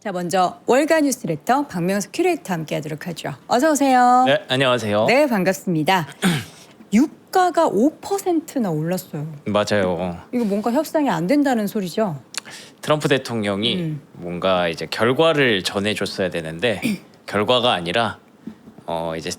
자, 먼저 월간 뉴스레터 박명수 큐레이터 함께하도록 하죠. 어서 오세요. 네, 안녕하세요. 네, 반갑습니다. 유가가 5%나 올랐어요. 맞아요. 이거 뭔가 협상이 안 된다는 소리죠? 트럼프 대통령이 뭔가 이제 결과를 전해줬어야 되는데 결과가 아니라 이제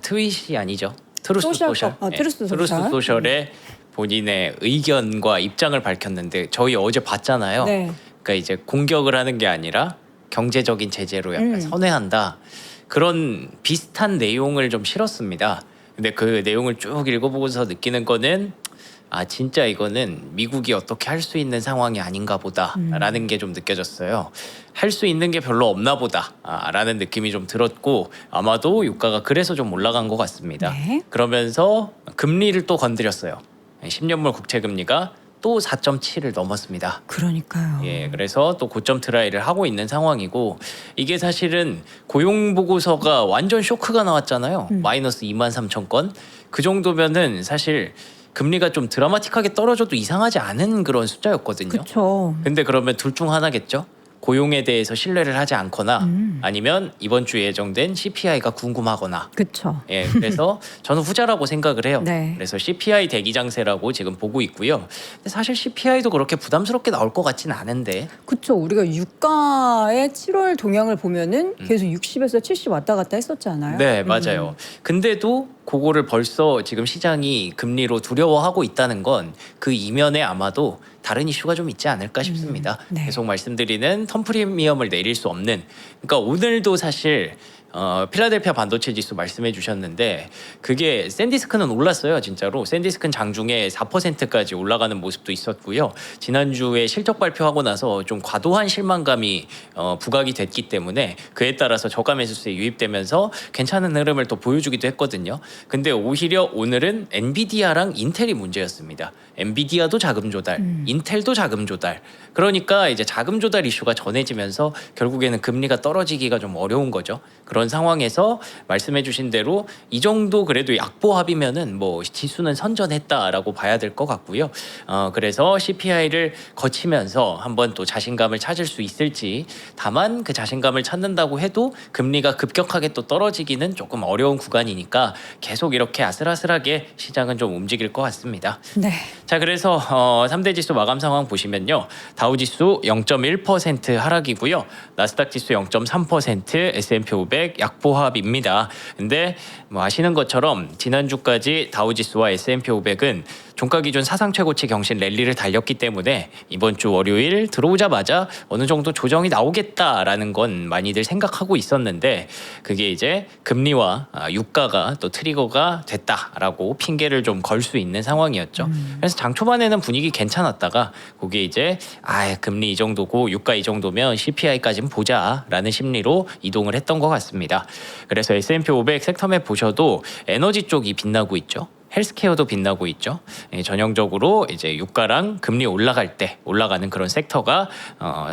트윗이 아니죠. 트루스 소셜. 트루스 트루스 소셜. 소셜에 본인의 의견과 입장을 밝혔는데 저희 어제 봤잖아요. 네. 그러니까 이제 공격을 하는 게 아니라 경제적인 제재로 약간 선회한다. 그런 비슷한 내용을 좀 실었습니다. 근데 그 내용을 쭉 읽어보고서 느끼는 거는 아 진짜 이거는 미국이 어떻게 할 수 있는 상황이 아닌가 보다라는 게 좀 느껴졌어요. 할 수 있는 게 별로 없나 보다라는 느낌이 좀 들었고 아마도 유가가 그래서 좀 올라간 것 같습니다. 네. 그러면서 금리를 또 건드렸어요. 10년물 국채 금리가 또 4.7을 넘었습니다. 그러니까요. 예, 그래서 또 고점 트라이를 하고 있는 상황이고 이게 사실은 고용 보고서가 완전 쇼크가 나왔잖아요. 마이너스 23,000건. 그 정도면은 사실 금리가 좀 드라마틱하게 떨어져도 이상하지 않은 그런 숫자였거든요. 그렇죠. 근데 그러면 둘 중 하나겠죠. 고용에 대해서 신뢰를 하지 않거나 아니면 이번 주에 예정된 CPI가 궁금하거나 그렇죠. 예, 그래서 저는 후자라고 생각을 해요. 네. 그래서 CPI 대기장세라고 지금 보고 있고요. 근데 사실 CPI도 그렇게 부담스럽게 나올 것 같지는 않은데. 그렇죠. 우리가 유가의 7월 동향을 보면은 계속 60에서 70 왔다 갔다 했었잖아요. 네, 맞아요. 근데도 그거를 벌써 지금 시장이 금리로 두려워하고 있다는 건 그 이면에 아마도 다른 이슈가 좀 있지 않을까 싶습니다. 네. 계속 말씀드리는 턴 프리미엄을 내릴 수 없는. 그러니까 오늘도 사실 필라델피아 반도체 지수 말씀해 주셨는데 그게 샌디스크는 올랐어요. 진짜로 샌디스크는 장중에 4%까지 올라가는 모습도 있었고요. 지난주에 실적 발표하고 나서 좀 과도한 실망감이 부각이 됐기 때문에 그에 따라서 저가 매수세에 유입되면서 괜찮은 흐름을 또 보여주기도 했거든요. 근데 오히려 오늘은 엔비디아랑 인텔이 문제였습니다. 엔비디아도 자금 조달, 인텔도 자금 조달. 그러니까 이제 자금 조달 이슈가 전해지면서 결국에는 금리가 떨어지기가 좀 어려운 거죠. 그런 상황에서 말씀해 주신 대로 이 정도 그래도 약보합이면은 뭐 지수는 선전했다라고 봐야 될 것 같고요. 그래서 CPI를 거치면서 한번 또 자신감을 찾을 수 있을지 다만 그 자신감을 찾는다고 해도 금리가 급격하게 또 떨어지기는 조금 어려운 구간이니까 계속 이렇게 아슬아슬하게 시장은 좀 움직일 것 같습니다. 네. 자, 그래서 3대 지수 마감 상황 보시면요. 다우지수 0.1% 하락이고요. 나스닥 지수 0.3%, S&P 500 약보합입니다. 근데 뭐 아시는 것처럼 지난주까지 다우지수와 S&P 500은 종가 기준 사상 최고치 경신 랠리를 달렸기 때문에 이번 주 월요일 들어오자마자 어느 정도 조정이 나오겠다라는 건 많이들 생각하고 있었는데 그게 이제 금리와 유가가 또 트리거가 됐다라고 핑계를 좀 걸 수 있는 상황이었죠. 그래서 장 초반에는 분위기 괜찮았다가 그게 이제 금리 이 정도고 유가 이 정도면 CPI까지는 보자라는 심리로 이동을 했던 것 같습니다. 그래서 S&P 500 섹터맵 보셔도 에너지 쪽이 빛나고 있죠. 헬스케어도 빛나고 있죠. 전형적으로 이제 유가랑 금리 올라갈 때 올라가는 그런 섹터가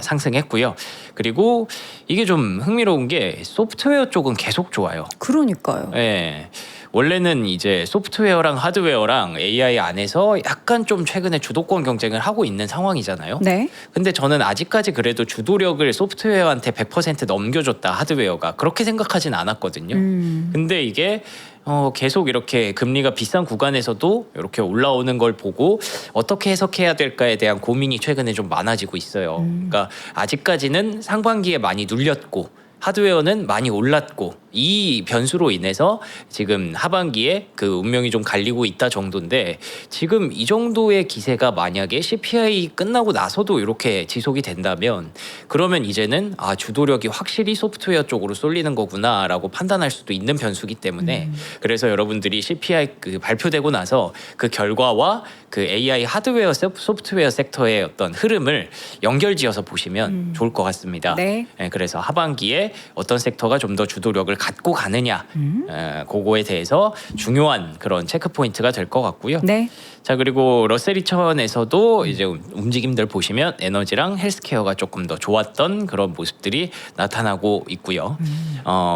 상승했고요. 그리고 이게 좀 흥미로운 게 소프트웨어 쪽은 계속 좋아요. 그러니까요. 예. 원래는 이제 소프트웨어랑 하드웨어랑 AI 안에서 약간 좀 최근에 주도권 경쟁을 하고 있는 상황이잖아요. 네. 근데 저는 아직까지 그래도 주도력을 소프트웨어한테 100% 넘겨줬다 하드웨어가 그렇게 생각하진 않았거든요. 근데 이게 계속 이렇게 금리가 비싼 구간에서도 이렇게 올라오는 걸 보고 어떻게 해석해야 될까에 대한 고민이 최근에 좀 많아지고 있어요. 그러니까 아직까지는 상반기에 많이 눌렸고 하드웨어는 많이 올랐고 이 변수로 인해서 지금 하반기에 그 운명이 좀 갈리고 있다 정도인데 지금 이 정도의 기세가 만약에 CPI 끝나고 나서도 이렇게 지속이 된다면 그러면 이제는 주도력이 확실히 소프트웨어 쪽으로 쏠리는 거구나라고 판단할 수도 있는 변수기 때문에 그래서 여러분들이 CPI 그 발표되고 나서 그 결과와 그 AI 하드웨어 소프트웨어 섹터의 어떤 흐름을 연결지어서 보시면 좋을 것 같습니다. 네. 그래서 하반기에 어떤 섹터가 좀 더 주도력을 갖고 가느냐, 그거에 대해서 중요한 그런 체크 포인트가 될 것 같고요. 네. 자, 그리고 러셀 2000에서도 이제 움직임들 보시면 에너지랑 헬스케어가 조금 더 좋았던 그런 모습들이 나타나고 있고요.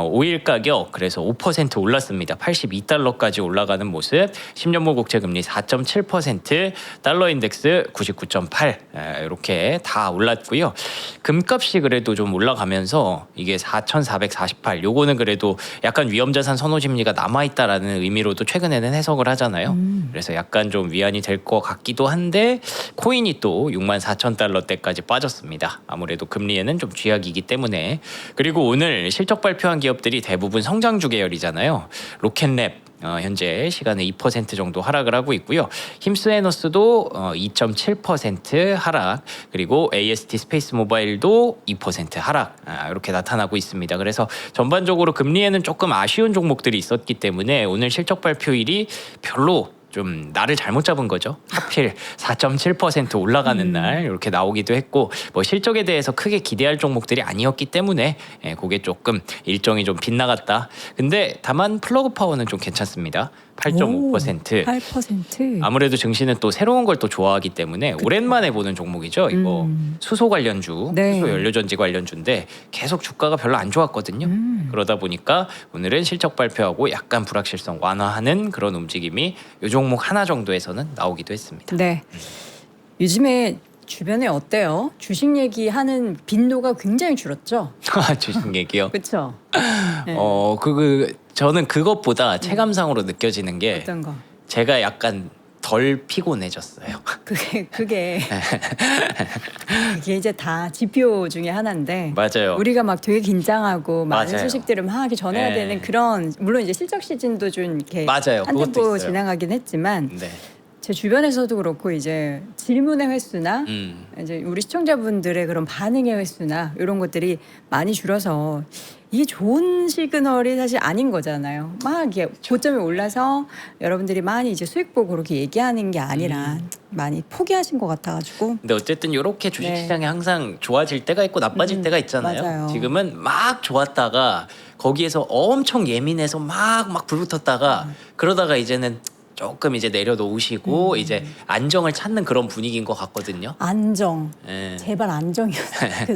오일 가격 그래서 5% 올랐습니다. 82달러까지 올라가는 모습. 10년물 국채 금리 4.7%, 달러 인덱스 99.8 이렇게 다 올랐고요. 금값이 그래도 좀 올라가면서 이게 4,448. 요거는 그래도 약간 위험자산 선호 심리가 남아 있다라는 의미로도 최근에는 해석을 하잖아요. 그래서 약간 좀 위안이 될 것 같기도 한데 코인이 또 64,000달러대까지 빠졌습니다. 아무래도 금리에는 좀 쥐약이기 때문에. 그리고 오늘 실적 발표한 기업들이 대부분 성장주 계열이잖아요. 로켓랩 현재 시간에 2% 정도 하락을 하고 있고요. 힘스에너스도 2.7% 하락, 그리고 AST 스페이스 모바일도 2% 하락 이렇게 나타나고 있습니다. 그래서 전반적으로 금리에는 조금 아쉬운 종목들이 있었기 때문에 오늘 실적 발표일이 별로 좀 날을 잘못 잡은 거죠. 하필 4.7% 올라가는 날 이렇게 나오기도 했고, 뭐 실적에 대해서 크게 기대할 종목들이 아니었기 때문에 그게 조금 일정이 좀 빗나갔다. 근데 다만 플러그 파워는 좀 괜찮습니다. 8.5%. 8%. 아무래도 증시는 또 새로운 걸 또 좋아하기 때문에 오랜만에 보는 종목이죠. 이거 수소 관련주, 네. 수소 연료전지 관련주인데 계속 주가가 별로 안 좋았거든요. 그러다 보니까 오늘은 실적 발표하고 약간 불확실성 완화하는 그런 움직임이 이 종목 하나 정도에서는 나오기도 했습니다. 네. 요즘에 주변에 어때요? 주식 얘기하는 빈도가 굉장히 줄었죠. 주식 얘기요. 그렇죠. 네. 저는 그것보다 체감상으로 느껴지는 게 어떤 거? 제가 약간 덜 피곤해졌어요. 그게 이제 다 지표 중에 하나인데 맞아요. 우리가 막 되게 긴장하고 많은 맞아요. 소식들을 막 전해야 네. 되는 그런, 물론 이제 실적 시즌도 좀 이렇게 맞아요. 한 그것도 템포 있어요. 지나가긴 했지만 네. 제 주변에서도 그렇고 이제 질문의 횟수나 이제 우리 시청자분들의 그런 반응의 횟수나 이런 것들이 많이 줄어서 이게 좋은 시그널이 사실 아닌 거잖아요. 막 이게 고점에 올라서 여러분들이 많이 이제 수익 보고 그렇게 얘기하는 게 아니라 많이 포기하신 것 같아가지고. 근데 어쨌든 이렇게 주식시장이 네. 항상 좋아질 때가 있고 나빠질 때가 있잖아요. 맞아요. 지금은 막 좋았다가 거기에서 엄청 예민해서 막 불붙었다가 그러다가 이제는 조금 이제 내려놓으시고 이제 안정을 찾는 그런 분위기인 것 같거든요. 안정. 예. 제발 안정이었어요. 그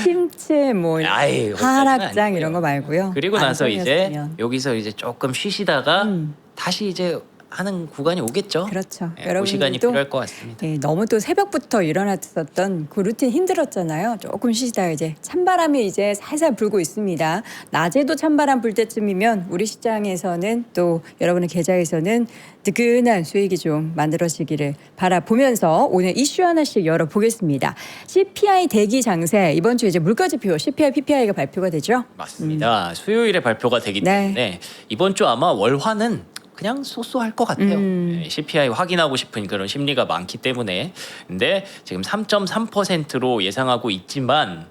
침체 뭐 아이, 하락장 아니고요. 이런 거 말고요. 그리고 나서 이제 안정이었으면. 여기서 이제 조금 쉬시다가 다시 이제 하는 구간이 오겠죠. 그렇죠. 예, 그 시간이 여러분들도 필요할 것 같습니다. 네, 너무 또 새벽부터 일어났었던 그 루틴 힘들었잖아요. 조금 쉬시다가 이제 찬바람이 이제 살살 불고 있습니다. 낮에도 찬바람 불 때쯤이면 우리 시장에서는 또 여러분의 계좌에서는 뜨끈한 수익이 좀 만들어지기를 바라보면서 오늘 이슈 하나씩 열어보겠습니다. CPI 대기 장세, 이번 주에 이제 물가지표 CPI, PPI가 발표가 되죠. 맞습니다. 수요일에 발표가 되기 네. 때문에 이번 주 아마 월화는 그냥 쏘쏘할 것 같아요. 네, CPI 확인하고 싶은 그런 심리가 많기 때문에. 근데 지금 3.3%로 예상하고 있지만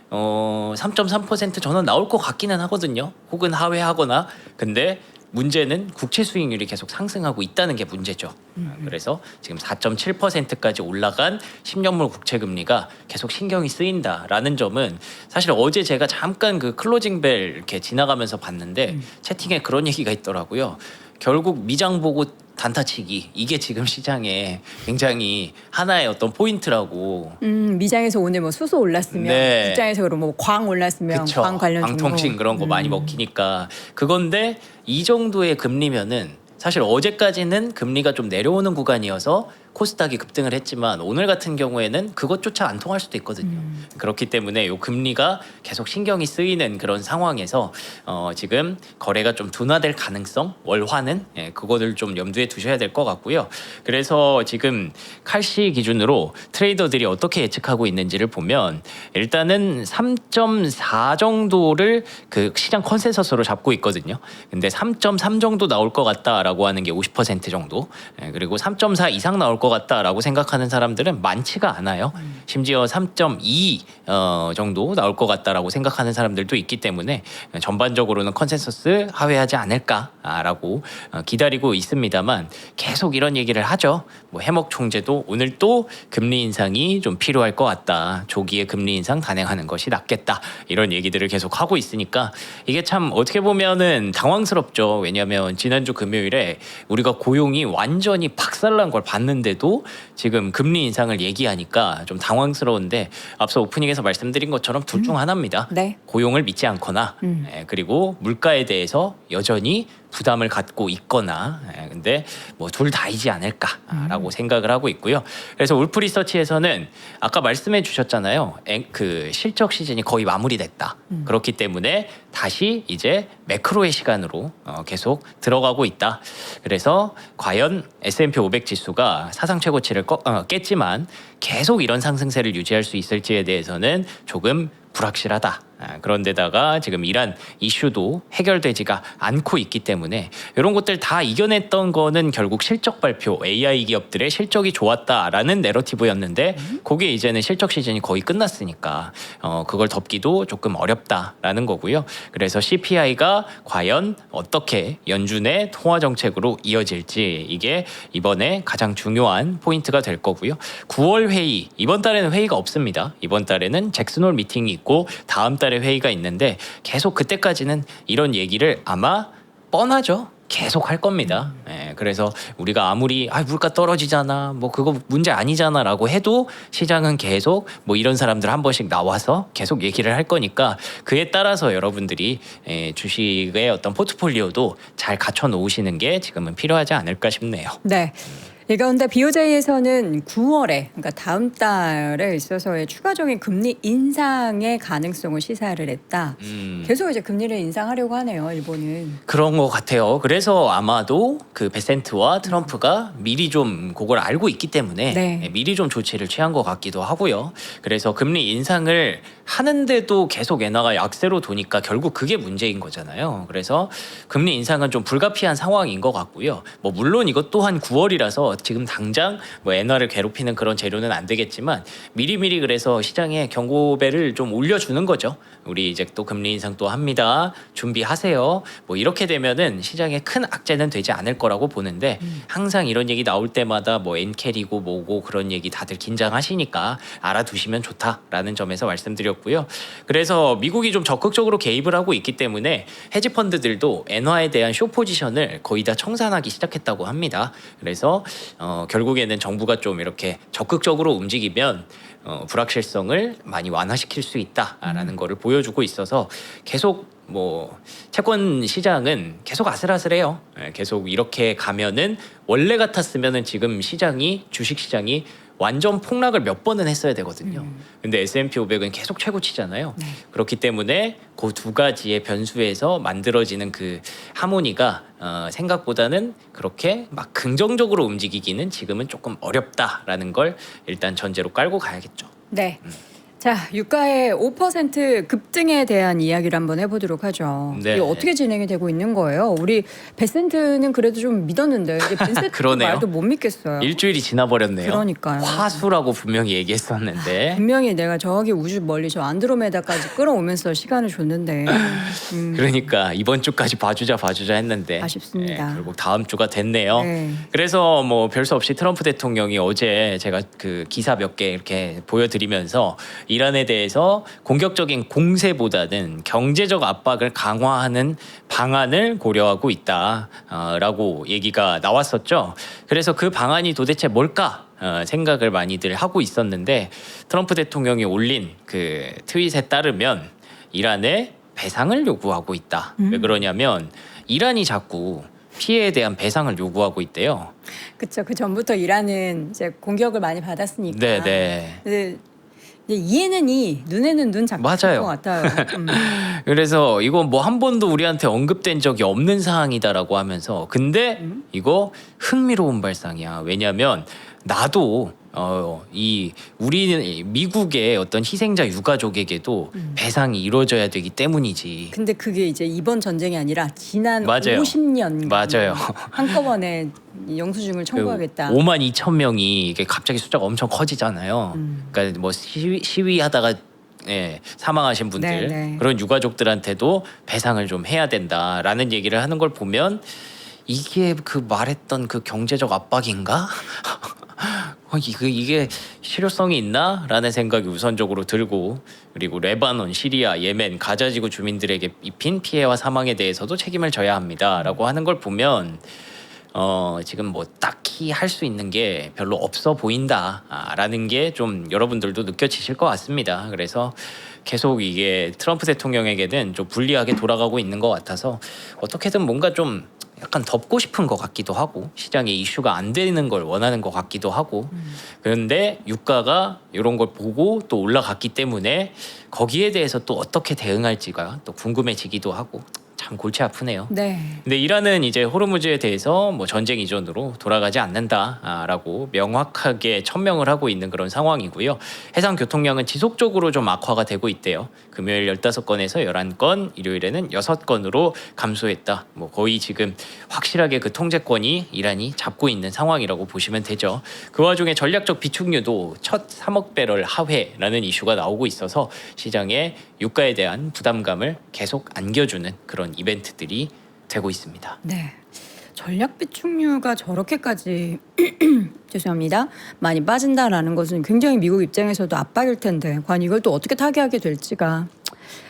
3.3% 저는 나올 것 같기는 하거든요. 혹은 하회하거나. 근데 문제는 국채 수익률이 계속 상승하고 있다는 게 문제죠. 그래서 지금 4.7%까지 올라간 10년물 국채 금리가 계속 신경이 쓰인다라는 점은 사실 어제 제가 잠깐 그 클로징 벨 이렇게 지나가면서 봤는데 채팅에 그런 얘기가 있더라고요. 결국 미장 보고 단타치기, 이게 지금 시장에 굉장히 하나의 어떤 포인트라고. 미장에서 오늘 뭐 수소 올랐으면 네. 국장에서 그럼 뭐 광 올랐으면 그쵸. 광 관련 방통신 종목. 그런 거 많이 먹히니까. 그건데 이 정도의 금리면은 사실 어제까지는 금리가 좀 내려오는 구간이어서 코스닥이 급등을 했지만 오늘 같은 경우에는 그것조차 안 통할 수도 있거든요. 그렇기 때문에 요 금리가 계속 신경이 쓰이는 그런 상황에서 지금 거래가 좀 둔화될 가능성, 월화는 그거를 좀 염두에 두셔야 될 것 같고요. 그래서 지금 칼시 기준으로 트레이더들이 어떻게 예측하고 있는지를 보면 일단은 3.4 정도를 그 시장 컨센서스로 잡고 있거든요. 근데 3.3 정도 나올 것 같다라고 하는 게 50% 정도. 그리고 3.4 이상 나올 것 같다라고 생각하는 사람들은 많지가 않아요. 심지어 3.2 정도 나올 것 같다라고 생각하는 사람들도 있기 때문에 전반적으로는 컨센서스 하회하지 않을까라고 기다리고 있습니다만 계속 이런 얘기를 하죠. 뭐 해먹 총재도 오늘 또 금리 인상이 좀 필요할 것 같다. 조기에 금리 인상 단행하는 것이 낫겠다. 이런 얘기들을 계속 하고 있으니까 이게 참 어떻게 보면은 당황스럽죠. 왜냐하면 지난주 금요일에 우리가 고용이 완전히 박살난 걸 봤는데도 지금 금리 인상을 얘기하니까 좀 당황스러운데 앞서 오프닝에서 말씀드린 것처럼 둘 중 하나입니다. 네. 고용을 믿지 않거나 그리고 물가에 대해서 여전히 부담을 갖고 있거나 근데 뭐 둘 다이지 않을까라고 생각을 하고 있고요. 그래서 울프 리서치에서는 아까 말씀해 주셨잖아요. 그 실적 시즌이 거의 마무리됐다. 그렇기 때문에 다시 이제 매크로의 시간으로 계속 들어가고 있다. 그래서 과연 S&P 500 지수가 사상 최고치를 깼지만 계속 이런 상승세를 유지할 수 있을지에 대해서는 조금 불확실하다. 그런데다가 지금 이란 이슈도 해결되지가 않고 있기 때문에 이런 것들 다 이겨냈던 거는 결국 실적 발표, AI 기업들의 실적이 좋았다라는 내러티브였는데 그게 이제는 실적 시즌이 거의 끝났으니까 그걸 덮기도 조금 어렵다라는 거고요. 그래서 CPI가 과연 어떻게 연준의 통화 정책으로 이어질지 이게 이번에 가장 중요한 포인트가 될 거고요. 9월 회의, 이번 달에는 회의가 없습니다. 이번 달에는 잭슨홀 미팅이 있고 다음 달에 회의가 있는데 계속 그때까지는 이런 얘기를 아마 뻔하죠. 계속 할 겁니다. 그래서 우리가 아무리 물가 떨어지잖아, 뭐 그거 문제 아니잖아라고 해도 시장은 계속 뭐 이런 사람들 한 번씩 나와서 계속 얘기를 할 거니까 그에 따라서 여러분들이 주식의 어떤 포트폴리오도 잘 갖춰 놓으시는 게 지금은 필요하지 않을까 싶네요. 네. 이 가운데 BOJ에서는 9월에 그러니까 다음 달에 있어서의 추가적인 금리 인상의 가능성을 시사를 했다. 계속 이제 금리를 인상하려고 하네요, 일본은. 그런 것 같아요. 그래서 아마도 그 베센트와 트럼프가 미리 좀 그걸 알고 있기 때문에 네. 미리 좀 조치를 취한 것 같기도 하고요. 그래서 금리 인상을 하는데도 계속 엔화가 약세로 도니까 결국 그게 문제인 거잖아요. 그래서 금리 인상은 좀 불가피한 상황인 것 같고요. 뭐 물론 이것 또한 9월이라서 지금 당장 뭐 엔화를 괴롭히는 그런 재료는 안 되겠지만 미리미리 그래서 시장에 경고배를 좀 올려주는 거죠. 우리 이제 또 금리 인상 또 합니다. 준비하세요. 뭐 이렇게 되면은 시장에 큰 악재는 되지 않을 거라고 보는데 항상 이런 얘기 나올 때마다 뭐 엔캐리고 뭐고 그런 얘기 다들 긴장하시니까 알아두시면 좋다라는 점에서 말씀드렸고요. 그래서 미국이 좀 적극적으로 개입을 하고 있기 때문에 헤지 펀드들도 엔화에 대한 숏 포지션을 거의 다 청산하기 시작했다고 합니다. 그래서 결국에는 정부가 좀 이렇게 적극적으로 움직이면 불확실성을 많이 완화시킬 수 있다라는 거를 보여주고 있어서 계속 뭐 채권 시장은 계속 아슬아슬해요. 계속 이렇게 가면은 원래 같았으면은 지금 시장이 주식 시장이 완전 폭락을 몇 번은 했어야 되거든요. 근데 S&P 500은 계속 최고치잖아요. 네. 그렇기 때문에 그 두 가지의 변수에서 만들어지는 그 하모니가 생각보다는 그렇게 막 긍정적으로 움직이기는 지금은 조금 어렵다라는 걸 일단 전제로 깔고 가야겠죠. 네. 자, 유가의 5% 급등에 대한 이야기를 한번 해보도록 하죠. 네. 이게 어떻게 진행이 되고 있는 거예요? 우리 베센트는 그래도 좀 믿었는데 이제 벤센트 그러네요. 말도 못 믿겠어요. 일주일이 지나버렸네요. 그러니까요. 화수라고 분명히 얘기했었는데 분명히 내가 저기 우주 멀리 저 안드로메다까지 끌어오면서 시간을 줬는데 그러니까 이번 주까지 봐주자 했는데 아쉽습니다. 결국 다음 주가 됐네요. 네. 그래서 뭐 별 수 없이 트럼프 대통령이 어제 제가 그 기사 몇 개 이렇게 보여드리면서 이란에 대해서 공격적인 공세보다는 경제적 압박을 강화하는 방안을 고려하고 있다라고 얘기가 나왔었죠. 그래서 그 방안이 도대체 뭘까? 생각을 많이들 하고 있었는데 트럼프 대통령이 올린 그 트윗에 따르면 이란에 배상을 요구하고 있다. 왜 그러냐면 이란이 자꾸 피해에 대한 배상을 요구하고 있대요. 그렇죠. 그 전부터 이란은 이제 공격을 많이 받았으니까. 네. 근데 이해는 이, 눈에는 눈 잡힐 맞아요. 것 같아요. 그래서 이거 뭐 한 번도 우리한테 언급된 적이 없는 사항이다라고 하면서 근데 이거 흥미로운 발상이야. 왜냐하면 나도 이 우리 미국의 어떤 희생자 유가족에게도 배상이 이루어져야 되기 때문이지. 근데 그게 이제 이번 전쟁이 아니라 지난 맞아요. 50년 맞아요. 한꺼번에 영수증을 청구하겠다. 5만 2천 명이 이게 갑자기 숫자가 엄청 커지잖아요. 그러니까 뭐 시위하다가 사망하신 분들 네, 네. 그런 유가족들한테도 배상을 좀 해야 된다라는 얘기를 하는 걸 보면 이게 그 말했던 그 경제적 압박인가? 이게 실효성이 있나라는 생각이 우선적으로 들고, 그리고 레바논, 시리아, 예멘, 가자지구 주민들에게 입힌 피해와 사망에 대해서도 책임을 져야 합니다라고 하는 걸 보면 지금 뭐 딱히 할 수 있는 게 별로 없어 보인다라는 게 좀 여러분들도 느껴지실 것 같습니다. 그래서 계속 이게 트럼프 대통령에게는 좀 불리하게 돌아가고 있는 것 같아서 어떻게든 뭔가 좀 약간 덮고 싶은 것 같기도 하고, 시장에 이슈가 안 되는 걸 원하는 것 같기도 하고, 그런데 유가가 이런 걸 보고 또 올라갔기 때문에 거기에 대해서 또 어떻게 대응할지가 또 궁금해지기도 하고 참 골치 아프네요. 네. 근데 이란은 이제 호르무즈에 대해서 뭐 전쟁 이전으로 돌아가지 않는다라고 명확하게 천명을 하고 있는 그런 상황이고요. 해상 교통량은 지속적으로 좀 악화가 되고 있대요. 금요일 15건에서 11건, 일요일에는 6건으로 감소했다. 뭐 거의 지금 확실하게 그 통제권이 이란이 잡고 있는 상황이라고 보시면 되죠. 그 와중에 전략적 비축유도 첫 3억 배럴 하회라는 이슈가 나오고 있어서 시장에 유가에 대한 부담감을 계속 안겨주는 그런 이벤트들이 되고 있습니다. 네. 전략 비축류가 저렇게까지 죄송합니다. 많이 빠진다라는 것은 굉장히 미국 입장에서도 압박일 텐데 과연 이걸 또 어떻게 타개하게 될지가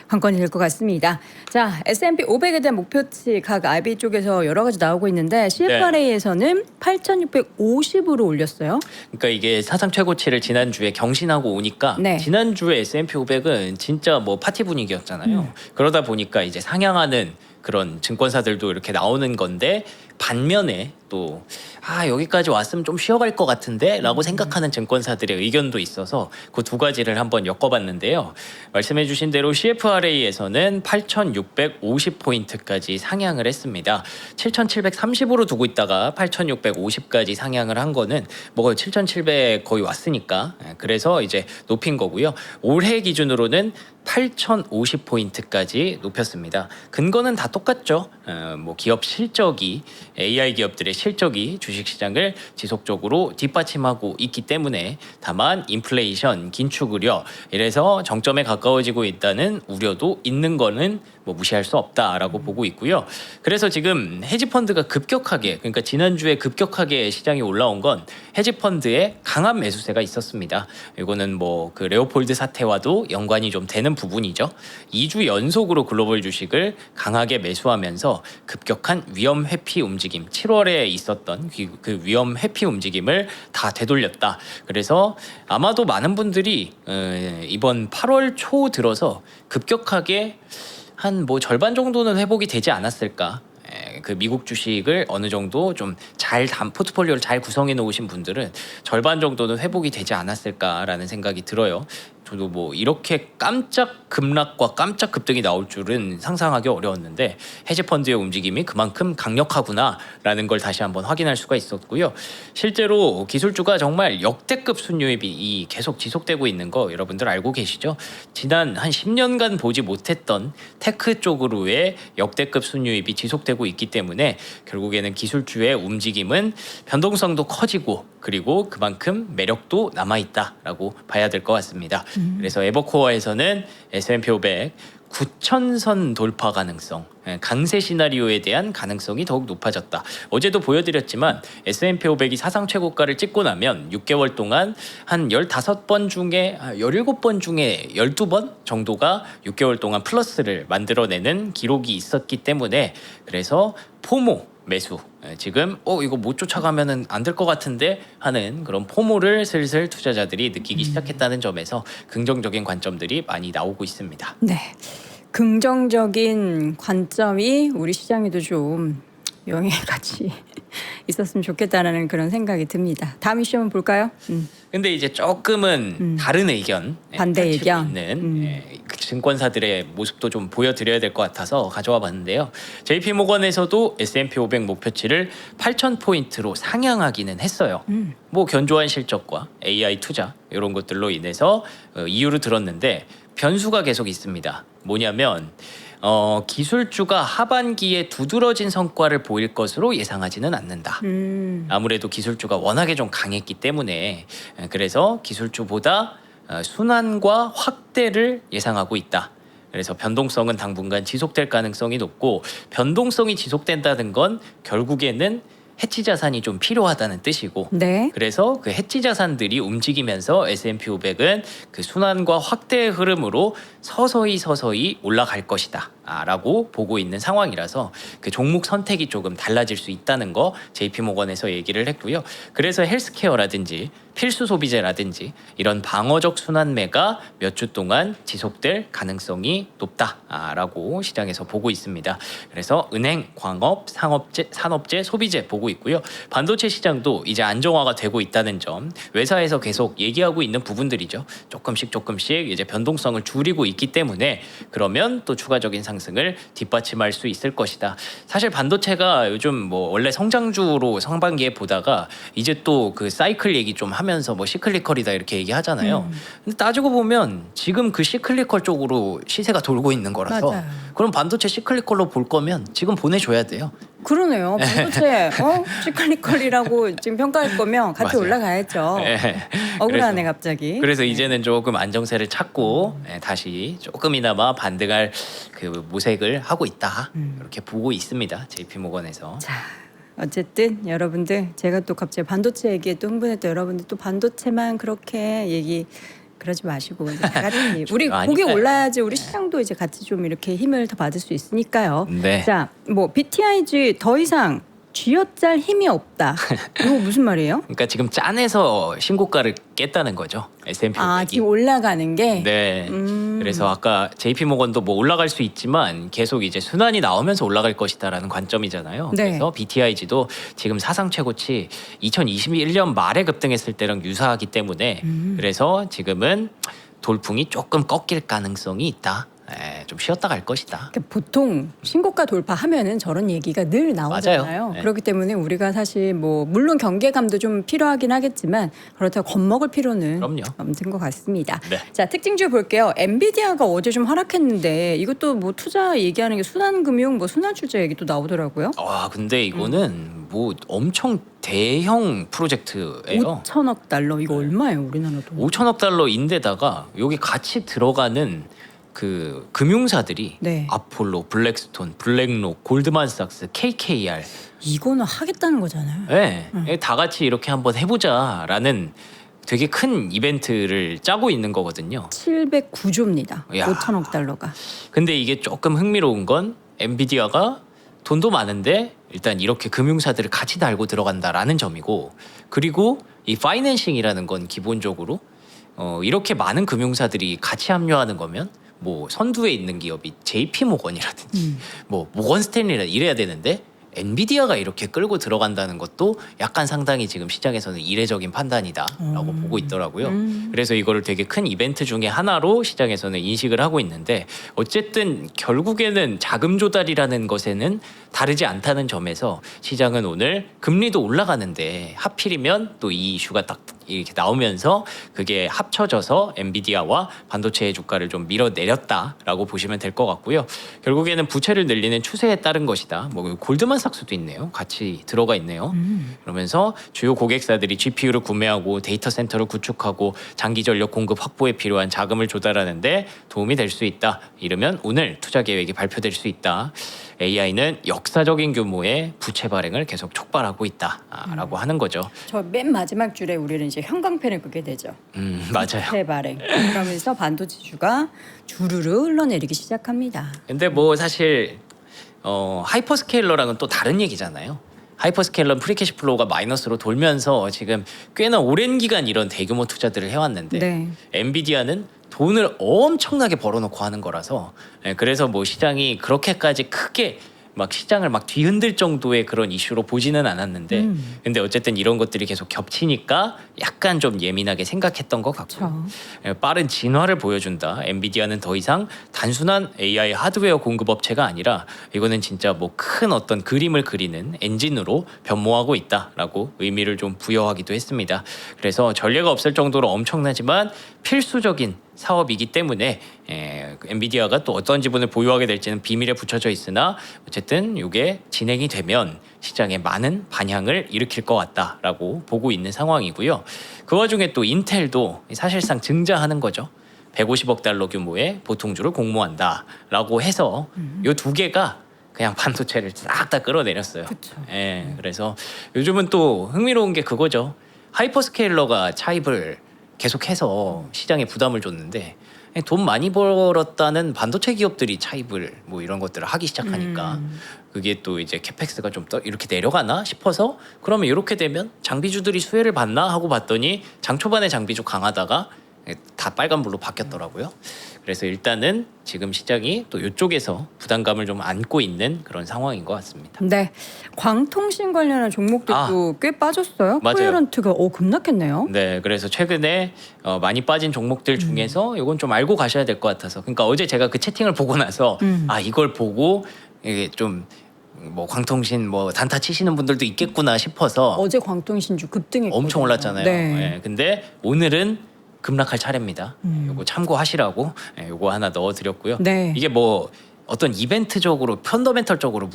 관건이 될 것 같습니다. 자, S&P 500에 대한 목표치 각 IB 쪽에서 여러 가지 나오고 있는데 CFRA에서는 8,650으로 올렸어요. 그러니까 이게 사상 최고치를 지난주에 경신하고 오니까 네. 지난주에 S&P 500은 진짜 뭐 파티 분위기였잖아요. 그러다 보니까 이제 상향하는 그런 증권사들도 이렇게 나오는 건데, 반면에 또 여기까지 왔으면 좀 쉬어갈 것 같은데 라고 생각하는 증권사들의 의견도 있어서 그 두 가지를 한번 엮어봤는데요. 말씀해 주신 대로 CFRA에서는 8,650포인트까지 상향을 했습니다. 7,730으로 두고 있다가 8,650까지 상향을 한 거는 뭐 7,700 거의 왔으니까, 그래서 이제 높인 거고요. 올해 기준으로는 8,050포인트까지 높였습니다. 근거는 다 똑같죠. 뭐 기업 실적이, AI 기업들의 실적이 주식시장을 지속적으로 뒷받침하고 있기 때문에, 다만 인플레이션 긴축 우려, 이래서 정점에 가까워지고 있다는 우려도 있는 거는 뭐 무시할 수 없다라고 보고 있고요. 그래서 지금 헤지펀드가 급격하게, 그러니까 지난주에 급격하게 시장이 올라온 건 헤지펀드의 강한 매수세가 있었습니다. 이거는 뭐 그 레오폴드 사태와도 연관이 좀 되는 부분이죠. 2주 연속으로 글로벌 주식을 강하게 매수하면서 급격한 위험 회피 움직임, 7월에 있었던 그 위험 회피 움직임을 다 되돌렸다. 그래서 아마도 많은 분들이 이번 8월 초 들어서 급격하게 한 뭐 절반 정도는 회복이 되지 않았을까. 그 미국 주식을 어느 정도 좀 잘 포트폴리오를 잘 구성해 놓으신 분들은 절반 정도는 회복이 되지 않았을까라는 생각이 들어요. 저도 뭐 이렇게 깜짝 급락과 깜짝 급등이 나올 줄은 상상하기 어려웠는데, 헤지펀드의 움직임이 그만큼 강력하구나라는 걸 다시 한번 확인할 수가 있었고요. 실제로 기술주가 정말 역대급 순유입이 계속 지속되고 있는 거 여러분들 알고 계시죠? 지난 한 10년간 보지 못했던 테크 쪽으로의 역대급 순유입이 지속되고 있기 때문에 결국에는 기술주의 움직임은 변동성도 커지고, 그리고 그만큼 매력도 남아있다라고 봐야 될 것 같습니다. 그래서 에버코어에서는 S&P 500 9,000선 돌파 가능성, 강세 시나리오에 대한 가능성이 더욱 높아졌다. 어제도 보여드렸지만 S&P 500이 사상 최고가를 찍고 나면 6개월 동안 한 15번 중에 17번 중에 12번 정도가 6개월 동안 플러스를 만들어내는 기록이 있었기 때문에, 그래서 포모 매수, 지금 이거 못 쫓아가면은 안 될 것 같은데 하는 그런 포모를 슬슬 투자자들이 느끼기 시작했다는 점에서 긍정적인 관점들이 많이 나오고 있습니다. 네. 긍정적인 관점이 우리 시장에도 좀 영향같이 있었으면 좋겠다라는 그런 생각이 듭니다. 다음 이슈 한번 볼까요? 근데 이제 조금은 다른 의견, 반대 펼치고 의견. 있는 그 증권사들의 모습도 좀 보여드려야 될 것 같아서 가져와 봤는데요. JP모건에서도 S&P 500 목표치를 8,000포인트로 상향하기는 했어요. 뭐 견조한 실적과 AI 투자 이런 것들로 인해서 이유를 들었는데 변수가 계속 있습니다. 뭐냐면 기술주가 하반기에 두드러진 성과를 보일 것으로 예상하지는 않는다. 아무래도 기술주가 워낙에 좀 강했기 때문에 그래서 기술주보다 순환과 확대를 예상하고 있다. 그래서 변동성은 당분간 지속될 가능성이 높고 변동성이 지속된다는 건 결국에는 해치 자산이 좀 필요하다는 뜻이고 네. 그래서 그 해치 자산들이 움직이면서 S&P 500은 그 순환과 확대의 흐름으로 서서히 올라갈 것이다 라고 보고 있는 상황이라서 그 종목 선택이 조금 달라질 수 있다는 거 JP모건에서 얘기를 했고요. 그래서 헬스케어라든지 필수 소비재라든지 이런 방어적 순환매가 몇 주 동안 지속될 가능성이 높다라고 시장에서 보고 있습니다. 그래서 은행, 광업, 산업재, 소비재 보고 있고요. 반도체 시장도 이제 안정화가 되고 있다는 점 외사에서 계속 얘기하고 있는 부분들이죠. 조금씩 이제 변동성을 줄이고 있기 때문에 그러면 또 추가적인 상승을 뒷받침할 수 있을 것이다. 사실 반도체가 요즘 뭐 원래 성장주로 상반기에 보다가 이제 또 그 사이클 얘기 좀 하면서 뭐 시클리컬이다 이렇게 얘기하잖아요. 근데 따지고 보면 지금 그 시클리컬 쪽으로 시세가 돌고 있는 거라서 맞아요. 그럼 반도체 시클리컬로 볼 거면 지금 보내줘야 돼요. 그러네요. 반도체 시클리컬이라고 지금 평가할 거면 같이 맞아요. 올라가야죠. 네. 억울하네 갑자기. 그래서 이제는 조금 안정세를 찾고 다시 조금이나마 반등할 그 모색을 하고 있다. 이렇게 보고 있습니다. JP모건에서. 자, 어쨌든 여러분들 제가 또 갑자기 반도체 얘기에 또 흥분했던 여러분들 또 반도체만 그렇게 얘기 그러지 마시고 이제 다 같이 우리 아니까요. 고기 올라야지 우리 시장도 이제 같이 좀 이렇게 힘을 더 받을 수 있으니까요. 네. 자, 뭐 BTIG 더 이상 쥐어짤 힘이 없다. 이거 무슨 말이에요? 그러니까 지금 짠해서 신고가를 깼다는 거죠. S&P 500이. 아, 지금 올라가는 게. 네. 그래서 아까 JP모건도 뭐 올라갈 수 있지만 계속 이제 순환이 나오면서 올라갈 것이다라는 관점이잖아요. 네. 그래서 BTIG도 지금 사상 최고치 2021년 말에 급등했을 때랑 유사하기 때문에 그래서 지금은 돌풍이 조금 꺾일 가능성이 있다. 좀 쉬었다 갈 것이다. 그러니까 보통 신고가 돌파하면은 저런 얘기가 늘 나오잖아요. 맞아요. 네. 그렇기 때문에 우리가 사실 뭐 물론 경계감도 좀 필요하긴 하겠지만 그렇다고 겁먹을 필요는 그럼요. 없는 것 같습니다. 네. 자, 특징주 볼게요. 엔비디아가 어제 좀 하락했는데 이것도 뭐 투자 얘기하는 게 순환금융 뭐 순환출자 얘기 또 나오더라고요. 와, 근데 이거는 뭐 엄청 대형 프로젝트예요. 5천억 달러 이거 얼마예요 우리나라 돈? 5천억 달러인데다가 여기 같이 들어가는 그 금융사들이 네. 아폴로, 블랙스톤, 블랙록, 골드만삭스, KKR 이거는 하겠다는 거잖아요. 네, 다 같이 이렇게 한번 해보자라는 되게 큰 이벤트를 짜고 있는 거거든요. 709조입니다. 야. 5천억 달러가. 근데 이게 조금 흥미로운 건 엔비디아가 돈도 많은데 일단 이렇게 금융사들을 같이 달고 들어간다라는 점이고 그리고 이 파이낸싱이라는 건 기본적으로 이렇게 많은 금융사들이 같이 합류하는 거면 뭐 선두에 있는 기업이 JP모건이라든지 뭐 모건 스탠리라 이래야 되는데 엔비디아가 이렇게 끌고 들어간다는 것도 약간 상당히 지금 시장에서는 이례적인 판단이다라고 보고 있더라고요. 그래서 이거를 되게 큰 이벤트 중에 하나로 시장에서는 인식을 하고 있는데 어쨌든 결국에는 자금 조달이라는 것에는 다르지 않다는 점에서 시장은 오늘 금리도 올라가는데 하필이면 또 이 이슈가 딱 이렇게 나오면서 그게 합쳐져서 엔비디아와 반도체의 주가를 좀 밀어내렸다라고 보시면 될 것 같고요. 결국에는 부채를 늘리는 추세에 따른 것이다. 뭐 골드만삭스도 있네요. 같이 들어가 있네요. 그러면서 주요 고객사들이 GPU를 구매하고 데이터 센터를 구축하고 장기 전력 공급 확보에 필요한 자금을 조달하는데 도움이 될 수 있다. 이러면 오늘 투자 계획이 발표될 수 있다. AI는 역사적인 규모의 부채 발행을 계속 촉발하고 있다라고 하는 거죠. 저 맨 마지막 줄에 우리는 이제 형광펜을 끄게 되죠. 맞아요. 부채 발행. 그러면서 반도체주가 주르르 흘러내리기 시작합니다. 근데 뭐 사실 하이퍼스케일러랑은 또 다른 얘기잖아요. 하이퍼스케일러는 프리캐시 플로우가 마이너스로 돌면서 지금 꽤나 오랜 기간 이런 대규모 투자들을 해왔는데 네. 엔비디아는 돈을 엄청나게 벌어놓고 하는 거라서 그래서 뭐 시장이 그렇게까지 크게 막 시장을 막 뒤흔들 정도의 그런 이슈로 보지는 않았는데 근데 어쨌든 이런 것들이 계속 겹치니까 약간 좀 예민하게 생각했던 것 같고 빠른 진화를 보여준다. 엔비디아는 더 이상 단순한 AI 하드웨어 공급업체가 아니라 이거는 진짜 뭐 큰 어떤 그림을 그리는 엔진으로 변모하고 있다라고 의미를 좀 부여하기도 했습니다. 그래서 전례가 없을 정도로 엄청나지만 필수적인 사업이기 때문에 엔비디아가 또 어떤 지분을 보유하게 될지는 비밀에 붙여져 있으나 어쨌든 이게 진행이 되면 시장에 많은 반향을 일으킬 것 같다라고 보고 있는 상황이고요. 그 와중에 또 인텔도 사실상 증자하는 거죠. 150억 달러 규모의 보통주를 공모한다라고 해서 이 두 개가 그냥 반도체를 싹 다 끌어내렸어요. 예, 그래서 요즘은 또 흥미로운 게 그거죠. 하이퍼스케일러가 차입을 계속해서 시장에 부담을 줬는데 돈 많이 벌었다는 반도체 기업들이 차입을 뭐 이런 것들을 하기 시작하니까 그게 또 이제 캐펙스가 좀 이렇게 내려가나 싶어서 그러면 이렇게 되면 장비주들이 수혜를 받나 하고 봤더니 장 초반에 장비주 강하다가 다 빨간불로 바뀌었더라고요. 그래서 일단은 지금 시장이 또 이쪽에서 부담감을 좀 안고 있는 그런 상황인 것 같습니다. 네, 광통신 관련한 종목들도 꽤 빠졌어요. 맞아요. 코에런트가 급락했네요. 네, 그래서 최근에 많이 빠진 종목들 중에서 이건 좀 알고 가셔야 될 것 같아서. 그러니까 어제 제가 그 채팅을 보고 나서 이걸 보고 이게 좀 뭐 광통신 뭐 단타 치시는 분들도 있겠구나 싶어서 어제 광통신주 급등했거든요. 엄청 올랐잖아요. 네. 네, 근데 오늘은 급락할 차례입니다. 요거 참고하시라고 요거 하나 넣어드렸고요. 네. 이게 뭐 어떤 이벤트적으로 펀더멘털적으로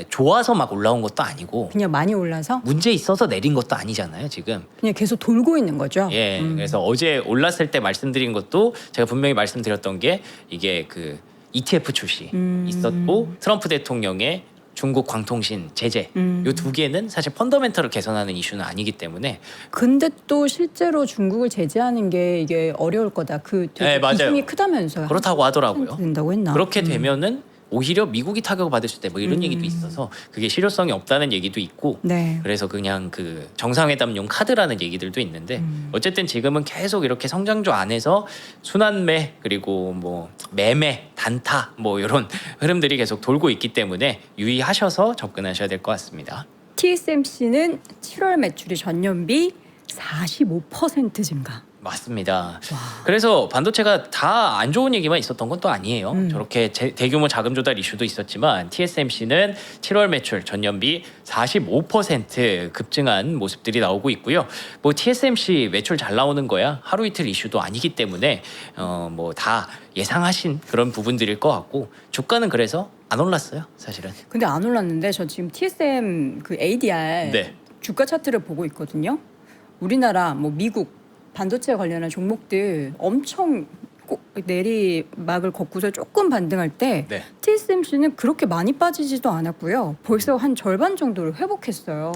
좋아서 막 올라온 것도 아니고 그냥 많이 올라서 문제 있어서 내린 것도 아니잖아요. 지금. 그냥 계속 돌고 있는 거죠. 예, 그래서 어제 올랐을 때 말씀드린 것도 제가 분명히 말씀드렸던 게 이게 그 ETF 출시 있었고 트럼프 대통령의 중국 광통신 제재 요 두 개는 사실 펀더멘털을 개선하는 이슈는 아니기 때문에 근데 또 실제로 중국을 제재하는 게 이게 어려울 거다. 그 되게 네, 맞아요. 비중이 크다면서요. 그렇다고 하더라고요. 된다고 했나? 그렇게 되면은 오히려 미국이 타격을 받을 수 있다 뭐 이런 얘기도 있어서 그게 실효성이 없다는 얘기도 있고 네. 그래서 그냥 그 정상회담용 카드라는 얘기들도 있는데 어쨌든 지금은 계속 이렇게 성장주 안에서 순환매 그리고 뭐 매매 단타 뭐 이런 흐름들이 계속 돌고 있기 때문에 유의하셔서 접근하셔야 될 것 같습니다. TSMC는 7월 매출이 전년비 45% 증가. 맞습니다. 그래서 반도체가 다 안 좋은 얘기만 있었던 건 또 아니에요. 저렇게 대규모 자금 조달 이슈도 있었지만 TSMC는 7월 매출 전년비 45% 급증한 모습들이 나오고 있고요. 뭐 TSMC 매출 잘 나오는 거야 하루 이틀 이슈도 아니기 때문에 뭐 다 예상하신 그런 부분들일 것 같고 주가는 그래서 안 올랐어요, 사실은. 근데 안 올랐는데 저 지금 TSM 그 ADR 네. 주가 차트를 보고 있거든요. 우리나라 뭐 미국 반도체 관련한 종목들 엄청 내리막을 걷고서 조금 반등할 때 네. TSMC는 그렇게 많이 빠지지도 않았고요. 벌써 한 절반 정도를 회복했어요.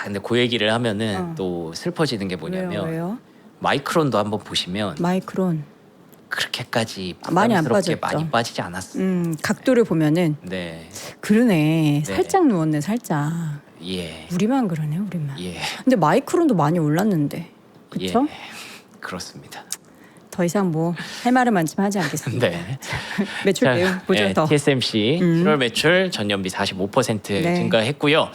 근데 그 얘기를 하면은 또 슬퍼지는 게 뭐냐면 왜요? 마이크론도 한번 보시면 마이크론 그렇게까지 많이 안 부담스럽게 빠졌죠. 많이 빠지지 않았어요. 각도를 보면은 네. 그러네. 네. 살짝 누웠네, 살짝. 예. 우리만 그러네, 우리만. 예. 근데 마이크론도 많이 올랐는데. 그렇죠? 예. 그렇습니다. 더 이상 뭐 할 말은 많지만 하지 않겠습니다. 네. 매출 내용 보죠. 더. TSMC 7월 매출 전년비 45% 네. 증가했고요.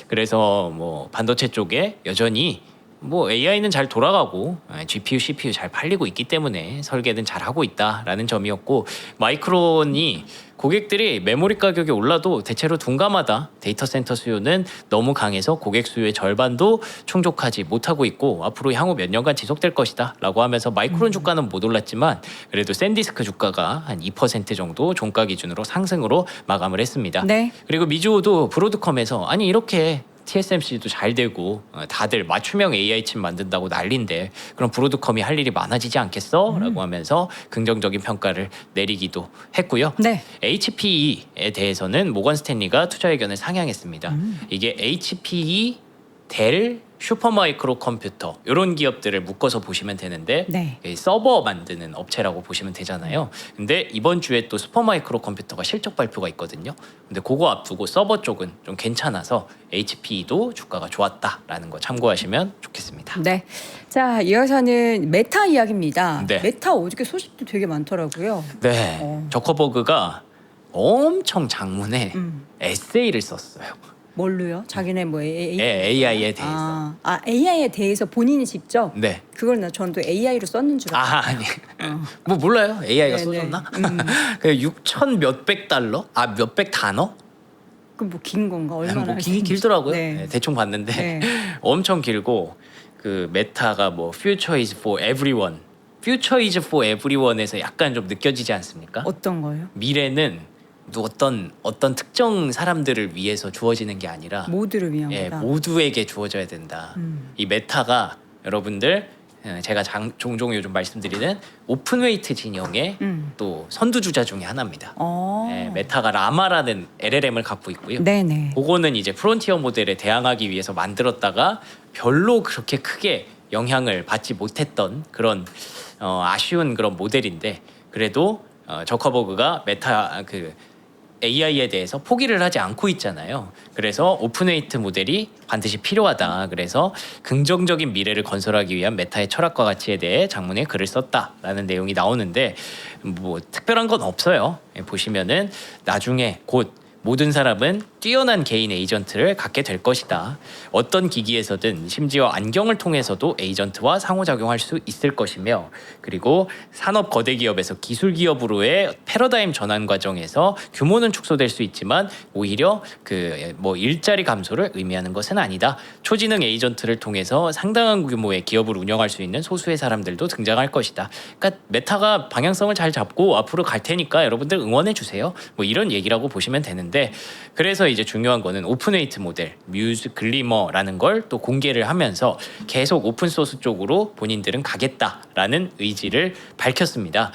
그래서 뭐 반도체 쪽에 여전히 뭐 AI는 잘 돌아가고 GPU, CPU 잘 팔리고 있기 때문에 설계는 잘 하고 있다라는 점이었고 마이크론이 고객들이 메모리 가격이 올라도 대체로 둔감하다. 데이터 센터 수요는 너무 강해서 고객 수요의 절반도 충족하지 못하고 있고 앞으로 향후 몇 년간 지속될 것이다 라고 하면서 마이크론 주가는 못 올랐지만 그래도 샌디스크 주가가 한 2% 정도 종가 기준으로 상승으로 마감을 했습니다. 네. 그리고 미주호도 브로드컴에서 아니 이렇게 TSMC도 잘 되고 다들 맞춤형 AI 칩 만든다고 난린데 그럼 브로드컴이 할 일이 많아지지 않겠어? 라고 하면서 긍정적인 평가를 내리기도 했고요. 네. HPE에 대해서는 모건 스탠리가 투자 의견을 상향했습니다. 이게 HPE, 델, 슈퍼마이크로 컴퓨터 이런 기업들을 묶어서 보시면 되는데 네. 서버 만드는 업체라고 보시면 되잖아요. 근데 이번 주에 또 슈퍼마이크로 컴퓨터가 실적 발표가 있거든요. 근데 그거 앞두고 서버 쪽은 좀 괜찮아서 HPE도 주가가 좋았다라는 거 참고하시면 좋겠습니다. 네. 자, 이어서는 메타 이야기입니다. 네. 메타 어저께 소식도 되게 많더라고요. 네, 저커버그가 엄청 장문에 에세이를 썼어요. 뭘로요? 자기네 뭐 AI에 대해서. AI에 대해서 본인이 직접. 네. 그걸 전도 AI로 썼는 줄 알았어요. 아니 뭐 몰라요. AI가 네네. 써줬나? 그 6천 몇백 달러? 몇백 단어? 그 뭐 긴 건가? 얼마나 뭐 하시는지. 길더라고요. 네. 네, 대충 봤는데 네. 엄청 길고 그 메타가 뭐 future is for everyone, future is for everyone에서 약간 좀 느껴지지 않습니까? 어떤 거요? 미래는 어떤 특정 사람들을 위해서 주어지는 게 아니라 모두를 위한 예, 거다. 모두에게 주어져야 된다. 이 메타가 여러분들 제가 종종 요즘 말씀드리는 오픈웨이트 진영의 또 선두주자 중에 하나입니다. 예, 메타가 라마라는 LLM을 갖고 있고요. 네네. 그거는 이제 프론티어 모델에 대항하기 위해서 만들었다가 별로 그렇게 크게 영향을 받지 못했던 그런 아쉬운 그런 모델인데 그래도 저커버그가 메타 그 AI에 대해서 포기를 하지 않고 있잖아요. 그래서 오픈웨이트 모델이 반드시 필요하다. 그래서 긍정적인 미래를 건설하기 위한 메타의 철학과 가치에 대해 장문에 글을 썼다라는 내용이 나오는데 뭐 특별한 건 없어요. 보시면은 나중에 곧 모든 사람은 뛰어난 개인 에이전트를 갖게 될 것이다. 어떤 기기에서든 심지어 안경을 통해서도 에이전트와 상호작용할 수 있을 것이며 그리고 산업 거대 기업에서 기술 기업으로의 패러다임 전환 과정에서 규모는 축소될 수 있지만 오히려 그 뭐 일자리 감소를 의미하는 것은 아니다. 초지능 에이전트를 통해서 상당한 규모의 기업을 운영할 수 있는 소수의 사람들도 등장할 것이다. 그러니까 메타가 방향성을 잘 잡고 앞으로 갈 테니까 여러분들 응원해 주세요. 뭐 이런 얘기라고 보시면 되는데 그래서 이제 중요한 거는 오픈웨이트 모델, 뮤즈 글리머라는 걸 또 공개를 하면서 계속 오픈소스 쪽으로 본인들은 가겠다라는 의지를 밝혔습니다.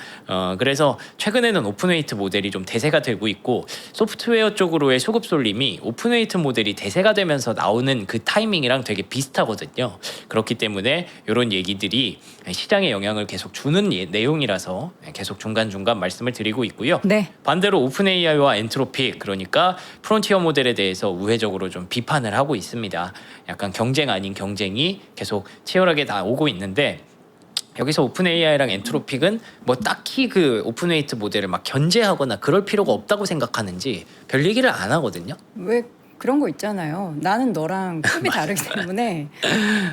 그래서 최근에는 오픈웨이트 모델이 좀 대세가 되고 있고 소프트웨어 쪽으로의 수급 쏠림이 오픈웨이트 모델이 대세가 되면서 나오는 그 타이밍이랑 되게 비슷하거든요. 그렇기 때문에 이런 얘기들이 시장에 영향을 계속 주는 내용이라서 계속 중간중간 말씀을 드리고 있고요. 네. 반대로 오픈 AI와 엔트로픽 그러니까 프론티어 모델에 대해서 우회적으로 좀 비판을 하고 있습니다. 약간 경쟁 아닌 경쟁이 계속 치열하게 나오고 있는데 여기서 오픈 AI랑 엔트로픽은 뭐 딱히 그 오픈웨이트 모델을 막 견제하거나 그럴 필요가 없다고 생각하는지 별 얘기를 안 하거든요. 왜 그런 거 있잖아요. 나는 너랑 급이 다르기 때문에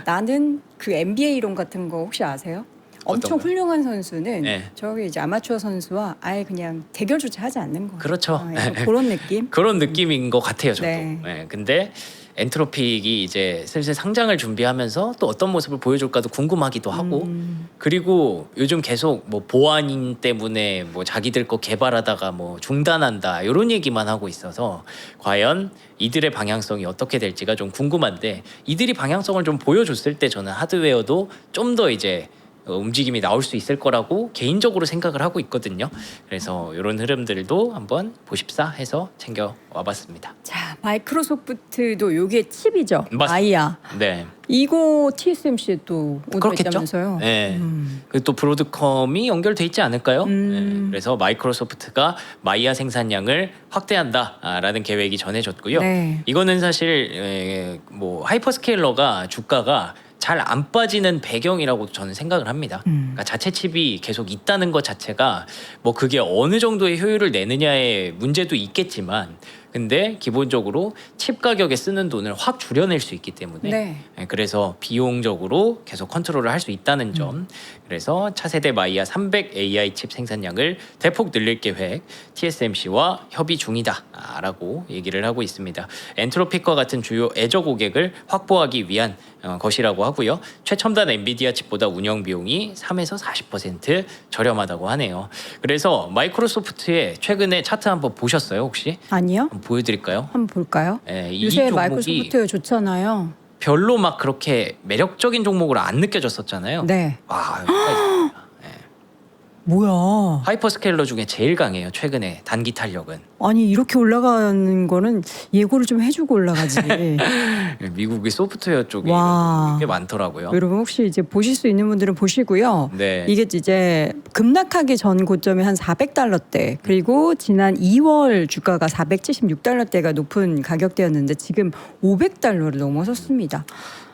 나는 그 NBA 이론 같은 거 혹시 아세요? 엄청 어떤 거요? 훌륭한 선수는 네. 저기 이제 아마추어 선수와 아예 그냥 대결조차 하지 않는 거예요. 그렇죠. 약간 그런 느낌. 그런 느낌인 것 같아요, 저도. 네. 네, 근데 엔트로픽이 이제 슬슬 상장을 준비하면서 또 어떤 모습을 보여줄까도 궁금하기도 하고 그리고 요즘 계속 뭐 보안인 때문에 뭐 자기들 거 개발하다가 뭐 중단한다 이런 얘기만 하고 있어서 과연 이들의 방향성이 어떻게 될지가 좀 궁금한데 이들이 방향성을 좀 보여줬을 때 저는 하드웨어도 좀 더 이제 움직임이 나올 수 있을 거라고 개인적으로 생각을 하고 있거든요. 그래서 이런 흐름들도 한번 보십사 해서 챙겨 와봤습니다. 자, 마이크로소프트도 요게 칩이죠. 맞습니다. 아이야. 네, 이거 TSMC에 또 그렇겠죠. 오픈했다면서요. 네, 그 또 브로드컴이 연결돼 있지 않을까요? 네, 그래서 마이크로소프트가 마이야 생산량을 확대한다라는 계획이 전해졌고요. 네. 이거는 사실 뭐 하이퍼스케일러가 주가가 잘 안 빠지는 배경이라고 저는 생각을 합니다. 그러니까 자체 칩이 계속 있다는 것 자체가 뭐 그게 어느 정도의 효율을 내느냐의 문제도 있겠지만 근데 기본적으로 칩 가격에 쓰는 돈을 확 줄여낼 수 있기 때문에 네. 그래서 비용적으로 계속 컨트롤을 할 수 있다는 점 그래서 차세대 마이야 300 AI 칩 생산량을 대폭 늘릴 계획 TSMC와 협의 중이다라고 얘기를 하고 있습니다. 엔트로픽과 같은 주요 애저 고객을 확보하기 위한 것이라고 하고요. 최첨단 엔비디아 칩보다 운영 비용이 3에서 40% 저렴하다고 하네요. 그래서 마이크로소프트의 최근에 차트 한번 보셨어요 혹시? 아니요? 한번 보여드릴까요? 한번 볼까요? 이 요새 종목이 마이크로소프트 좋잖아요. 별로 막 그렇게 매력적인 종목으로 안 느껴졌었잖아요. 네. 와, 여기가 있습니다. 네. 뭐야? 하이퍼스케일러 중에 제일 강해요. 최근에 단기 탄력은. 아니 이렇게 올라가는 거는 예고를 좀 해주고 올라가지. 미국의 소프트웨어 쪽에 와. 꽤 많더라고요. 여러분 혹시 이제 보실 수 있는 분들은 보시고요. 네. 이게 이제 급락하기 전 고점이 한 400달러대 그리고 지난 2월 주가가 476달러대가 높은 가격대였는데 지금 500달러를 넘어섰습니다.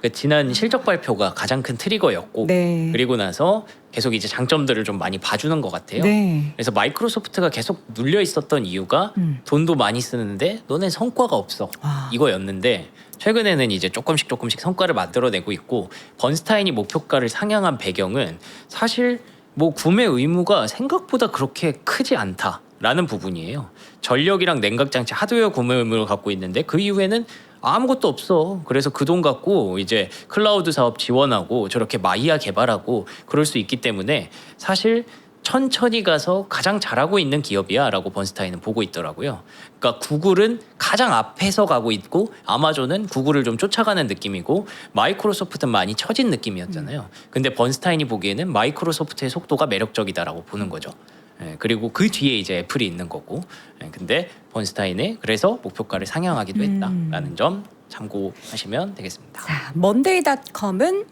그 지난 실적 발표가 가장 큰 트리거였고 네. 그리고 나서 계속 이제 장점들을 좀 많이 봐주는 것 같아요. 네. 그래서 마이크로소프트가 계속 눌려 있었던 이유가 돈도 많이 쓰는데 너네 성과가 없어 아. 이거였는데 최근에는 이제 조금씩 성과를 만들어내고 있고 번스타인이 목표가를 상향한 배경은 사실 뭐 구매 의무가 생각보다 그렇게 크지 않다라는 부분이에요. 전력이랑 냉각장치 하드웨어 구매 의무를 갖고 있는데 그 이후에는 아무것도 없어. 그래서 그 돈 갖고 이제 클라우드 사업 지원하고 저렇게 마이야 개발하고 그럴 수 있기 때문에 사실 천천히 가서 가장 잘하고 있는 기업이야라고 번스타인은 보고 있더라고요. 그러니까 구글은 가장 앞에서 가고 있고 아마존은 구글을 좀 쫓아가는 느낌이고 마이크로소프트는 많이 처진 느낌이었잖아요. 근데 번스타인이 보기에는 마이크로소프트의 속도가 매력적이다라고 보는 거죠. 예, 그리고 그 뒤에 이제 애플이 있는 거고. 예, 근데 번스타인이 그래서 목표가를 상향하기도 했다라는 점 참고하시면 되겠습니다. 자, 먼데이닷컴은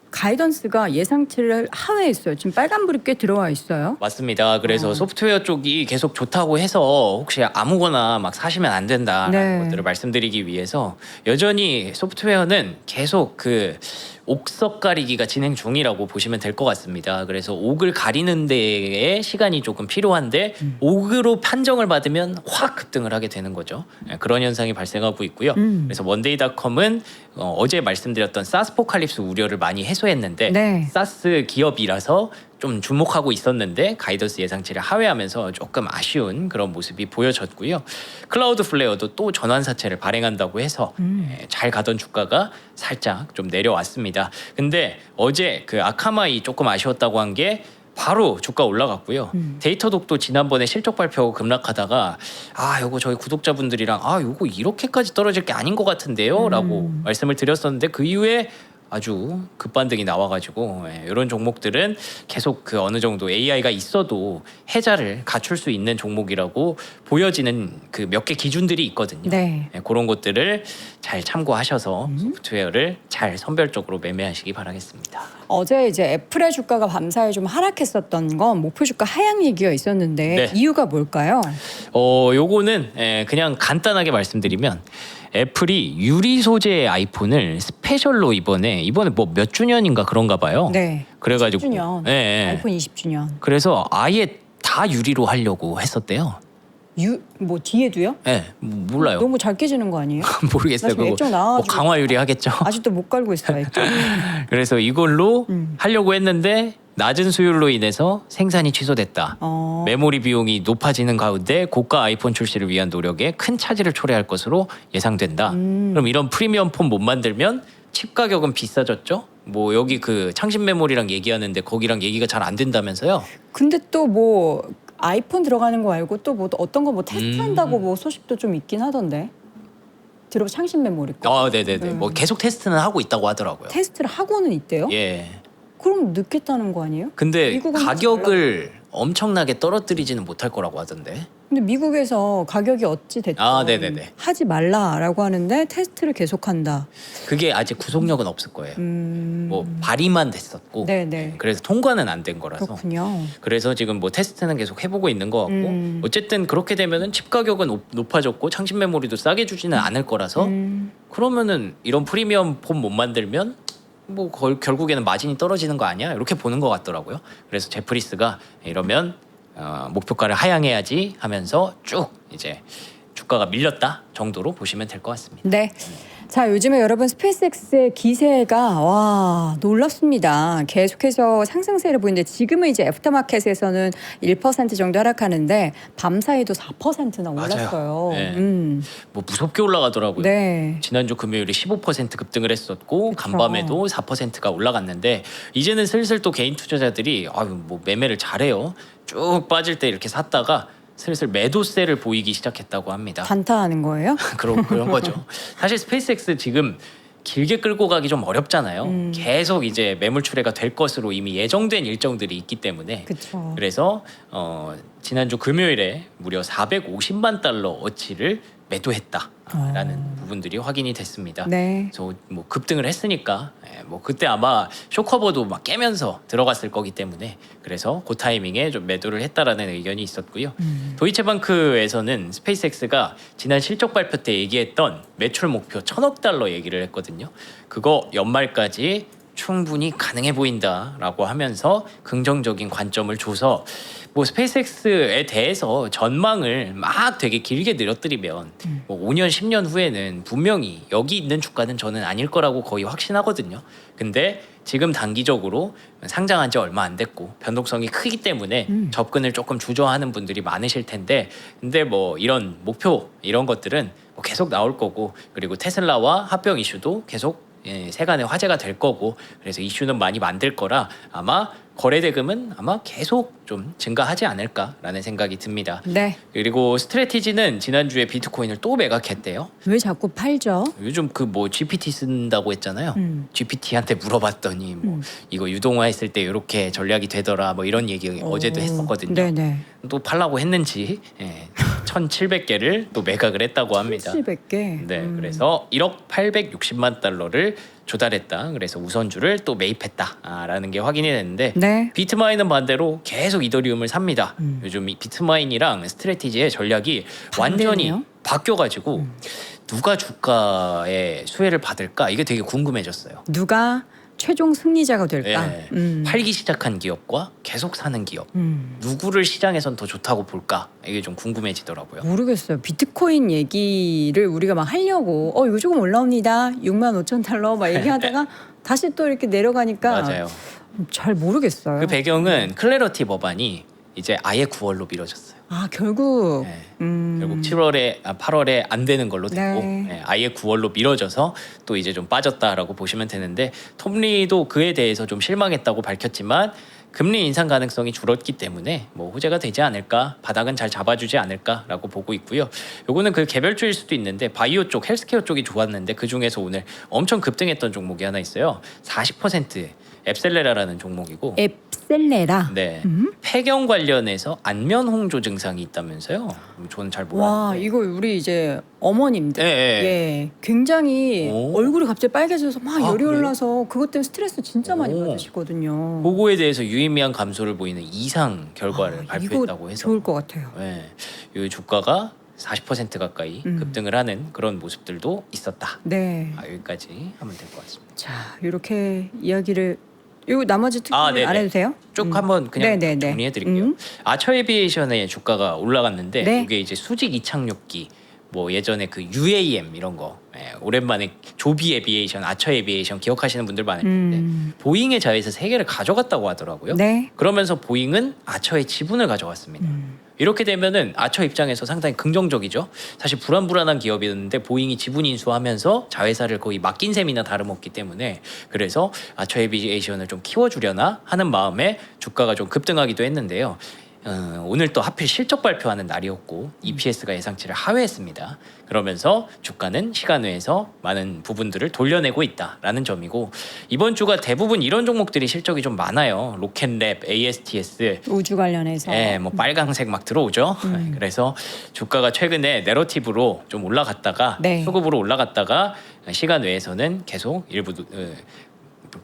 가이던스가 예상치를 하회했어요. 지금 빨간불이 꽤 들어와 있어요. 맞습니다. 그래서 소프트웨어 쪽이 계속 좋다고 해서 혹시 아무거나 막 사시면 안 된다라는 네. 것들을 말씀드리기 위해서 여전히 소프트웨어는 계속 그 옥석 가리기가 진행 중이라고 보시면 될 것 같습니다. 그래서 옥을 가리는 데에 시간이 조금 필요한데 옥으로 판정을 받으면 확 급등을 하게 되는 거죠. 네, 그런 현상이 발생하고 있고요. 그래서 원데이닷컴은 어제 말씀드렸던 사스포칼립스 우려를 많이 해소했는데 네. 사스 기업이라서 좀 주목하고 있었는데 가이던스 예상치를 하회하면서 조금 아쉬운 그런 모습이 보여졌고요. 클라우드 플레어도 또 전환 사채를 발행한다고 해서 잘 가던 주가가 살짝 좀 내려왔습니다. 근데 어제 그 아카마이 조금 아쉬웠다고 한 게 바로 주가 올라갔고요. 데이터독도 지난번에 실적 발표 급락하다가 요거 저희 구독자분들이랑 요거 이렇게까지 떨어질 게 아닌 것 같은데요 라고 말씀을 드렸었는데 그 이후에 아주 급반등이 나와가지고 이런 종목들은 계속 그 어느 정도 AI가 있어도 해자를 갖출 수 있는 종목이라고 보여지는 그 몇 개 기준들이 있거든요. 네. 그런 것들을 잘 참고하셔서 소프트웨어를 잘 선별적으로 매매하시기 바라겠습니다. 어제 이제 애플의 주가가 밤사이 좀 하락했었던 건 목표 주가 하향 얘기가 있었는데 네. 이유가 뭘까요? 요거는 그냥 간단하게 말씀드리면 애플이 유리 소재의 아이폰을 스페셜로 이번에 뭐 몇 주년인가 그런가 봐요. 네. 그래가지고 10주년. 아이폰 20주년. 그래서 아예 다 유리로 하려고 했었대요. 뭐 뒤에도요? 몰라요. 너무 잘 깨지는 거 아니에요? 모르겠어요. 나 지금 그거 액정 나와가지고. 강화 유리 하겠죠. 아직도 못 갈고 있어요. 액정. 그래서 이걸로 하려고 했는데 낮은 수율로 인해서 생산이 취소됐다. 메모리 비용이 높아지는 가운데 고가 아이폰 출시를 위한 노력에 큰 차질을 초래할 것으로 예상된다. 그럼 이런 프리미엄 폰 못 만들면 칩 가격은 비싸졌죠? 뭐 여기 그 창신 메모리랑 얘기하는데 거기랑 얘기가 잘 안 된다면서요? 근데 또 뭐 아이폰 들어가는 거 알고 또 뭐 어떤 거 뭐 테스트한다고 뭐 소식도 좀 있긴 하던데. 창신 메모리 거. 네네네. 뭐 계속 테스트는 하고 있다고 하더라고요. 테스트를 하고는 있대요? 예. 그럼 늦겠다는 거 아니에요? 근데 미국은 가격을 엄청나게 떨어뜨리지는 못할 거라고 하던데. 근데 미국에서 가격이 어찌 됐든 네네네. 하지 말라라고 하는데 테스트를 계속한다. 그게 아직 구속력은 없을 거예요. 뭐 발의만 됐었고, 네네. 그래서 통과는 안 된 거라서. 그렇군요. 그래서 지금 뭐 테스트는 계속 해보고 있는 거 같고, 어쨌든 그렇게 되면은 칩 가격은 높아졌고 창신 메모리도 싸게 주지는 않을 거라서, 그러면은 이런 프리미엄 폰 못 만들면 뭐 결국에는 마진이 떨어지는 거 아니야? 이렇게 보는 것 같더라고요. 그래서 제프리스가 이러면 목표가를 하향해야지 하면서 쭉 이제 주가가 밀렸다 정도로 보시면 될 것 같습니다. 네. 자, 요즘에 여러분 스페이스X의 기세가 와 놀랍습니다. 계속해서 상승세를 보이는데 지금은 이제 애프터마켓에서는 1% 정도 하락하는데 밤사이도 4%나 올랐어요. 네. 뭐 무섭게 올라가더라고요. 네. 지난주 금요일에 15% 급등을 했었고 그쵸. 간밤에도 4%가 올라갔는데 이제는 슬슬 또 개인 투자자들이 뭐 매매를 잘해요. 쭉 빠질 때 이렇게 샀다가 슬슬 매도세를 보이기 시작했다고 합니다. 단타하는 거예요? 그런 거죠. 사실 스페이스X 지금 길게 끌고 가기 좀 어렵잖아요. 계속 이제 매물 출회가 될 것으로 이미 예정된 일정들이 있기 때문에. 그렇죠. 그래서 지난주 금요일에 무려 450만 달러 어치를 매도했다. 있다라는 부분들이 확인이 됐습니다. 네. 그래서 뭐 급등을 했으니까 뭐 그때 아마 쇼커버도 막 깨면서 들어갔을 거기 때문에 그래서 그 타이밍에 좀 매도를 했다라는 의견이 있었고요. 도이체방크에서는 스페이스X가 지난 실적 발표 때 얘기했던 매출 목표 1,000억 달러 얘기를 했거든요. 그거 연말까지 충분히 가능해 보인다라고 하면서 긍정적인 관점을 줘서 뭐 스페이스X에 대해서 전망을 막 되게 길게 늘어뜨리면 뭐 5년 10년 후에는 분명히 여기 있는 주가는 저는 아닐 거라고 거의 확신하거든요. 근데 지금 단기적으로 상장한 지 얼마 안 됐고 변동성이 크기 때문에 접근을 조금 주저하는 분들이 많으실 텐데 근데 뭐 이런 목표 이런 것들은 뭐 계속 나올 거고 그리고 테슬라와 합병 이슈도 계속 세간의 화제가 될 거고 그래서 이슈는 많이 만들 거라 아마 거래 대금은 아마 계속 좀 증가하지 않을까라는 생각이 듭니다. 네. 그리고 스트래티지는 지난주에 비트코인을 또 매각했대요. 왜 자꾸 팔죠? 요즘 그 뭐 GPT 쓴다고 했잖아요. GPT한테 물어봤더니 뭐 이거 유동화했을 때 이렇게 전략이 되더라 뭐 이런 얘기 어제도 했었거든요. 네네. 또 팔라고 했는지 1,700개를 또 매각을 했다고 합니다. 700개. 네, 그래서 1억 860만 달러를 조달했다. 그래서 우선주를 또 매입했다라는 게 확인이 됐는데 네. 비트마인은 반대로 계속 이더리움을 삽니다. 요즘 이 비트마인이랑 스트래티지의 전략이 완전히 반대네요. 바뀌어가지고 누가 주가의 수혜를 받을까 이게 되게 궁금해졌어요. 누가 최종 승리자가 될까? 예, 팔기 시작한 기업과 계속 사는 기업 누구를 시장에선 더 좋다고 볼까 이게 좀 궁금해지더라고요. 모르겠어요. 비트코인 얘기를 우리가 막 하려고 이거 조금 올라옵니다. 65,000달러 막 얘기하다가 다시 또 이렇게 내려가니까 맞아요. 잘 모르겠어요. 그 배경은 클래러티 법안이 이제 아예 9월로 미뤄졌어요. 아 결국 네. 결국 8월에 안 되는 걸로 됐고 네. 아예 9월로 미뤄져서 또 이제 좀 빠졌다라고 보시면 되는데 톰리도 그에 대해서 좀 실망했다고 밝혔지만 금리 인상 가능성이 줄었기 때문에 뭐 호재가 되지 않을까 바닥은 잘 잡아주지 않을까라고 보고 있고요. 요거는 그 개별주일 수도 있는데 바이오 쪽 헬스케어 쪽이 좋았는데 그 중에서 오늘 엄청 급등했던 종목이 하나 있어요. 40% 앱셀레라라는 종목이고 앱셀레라. 네. 폐경 관련해서 안면 홍조 증상이 있다면서요? 저는 잘 몰랐는데. 와 이거 우리 이제 어머님들 예, 예. 예, 굉장히 오. 얼굴이 갑자기 빨개져서 막 열이 그래요? 올라서 그것 때문에 스트레스 진짜 많이 오. 받으시거든요. 그거에 대해서 유의미한 감소를 보이는 이상 결과를 이거 발표했다고 해서 좋을 것 같아요. 네. 이 주가가 40% 가까이 급등을 하는 그런 모습들도 있었다. 네. 여기까지 하면 될 것 같습니다. 자 이렇게 이야기를 이거 나머지 특징을 네네. 안 해도 돼요? 쭉 한번 그냥 네네네. 정리해 드릴게요. 아처 에비에이션의 주가가 올라갔는데 네. 이게 이제 수직 이착륙기 뭐 예전에 그 UAM 이런 거 오랜만에 조비 에비에이션, 아처 에비에이션 기억하시는 분들 많을 텐데 보잉의 자회사 3개를 가져갔다고 하더라고요. 네. 그러면서 보잉은 아처의 지분을 가져갔습니다. 이렇게 되면은 아처 입장에서 상당히 긍정적이죠. 사실 불안불안한 기업이었는데 보잉이 지분 인수하면서 자회사를 거의 맡긴 셈이나 다름없기 때문에 그래서 아처 에비에이션을 좀 키워주려나 하는 마음에 주가가 좀 급등하기도 했는데요. 오늘 또 하필 실적 발표하는 날이었고 EPS가 예상치를 하회했습니다. 그러면서 주가는 시간 외에서 많은 부분들을 돌려내고 있다라는 점이고 이번 주가 대부분 이런 종목들이 실적이 좀 많아요. 로켓랩, ASTS, 우주 관련해서 뭐 빨강색 막 들어오죠. 그래서 주가가 최근에 내러티브로 좀 올라갔다가 네. 수급으로 올라갔다가 시간 외에서는 계속 일부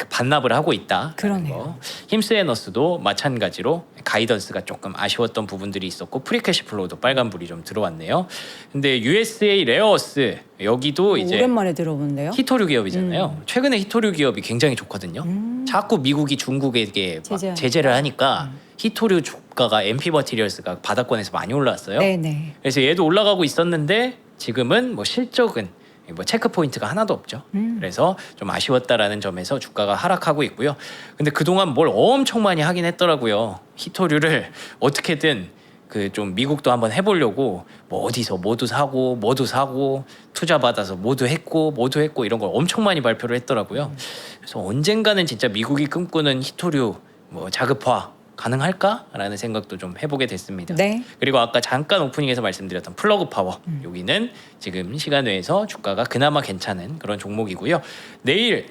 반납을 하고 있다. 그러네요. 힘스에너스도 마찬가지로 가이던스가 조금 아쉬웠던 부분들이 있었고 프리캐시플로우도 빨간불이 좀 들어왔네요. 근데 USA 레어어스 여기도 이제 오랜만에 들어보는데요. 히토류 기업이잖아요. 최근에 히토류 기업이 굉장히 좋거든요. 자꾸 미국이 중국에게 막 제재하니까. 제재를 하니까 히토류 주가가 MP 머티리얼스가 바닥권에서 많이 올라왔어요. 네네. 그래서 얘도 올라가고 있었는데 지금은 뭐 실적은 뭐 체크 포인트가 하나도 없죠. 그래서 좀 아쉬웠다라는 점에서 주가가 하락하고 있고요. 근데 그동안 뭘 엄청 많이 하긴 했더라고요. 히토류를 어떻게든 그 좀 미국도 한번 해보려고 뭐 어디서 뭐도 사고 투자 받아서 뭐도 했고 이런 걸 엄청 많이 발표를 했더라고요. 그래서 언젠가는 진짜 미국이 꿈꾸는 히토류 뭐 자급화 가능할까라는 생각도 좀 해보게 됐습니다. 네. 그리고 아까 잠깐 오프닝에서 말씀드렸던 플러그 파워 여기는 지금 시간 외에서 주가가 그나마 괜찮은 그런 종목이고요. 내일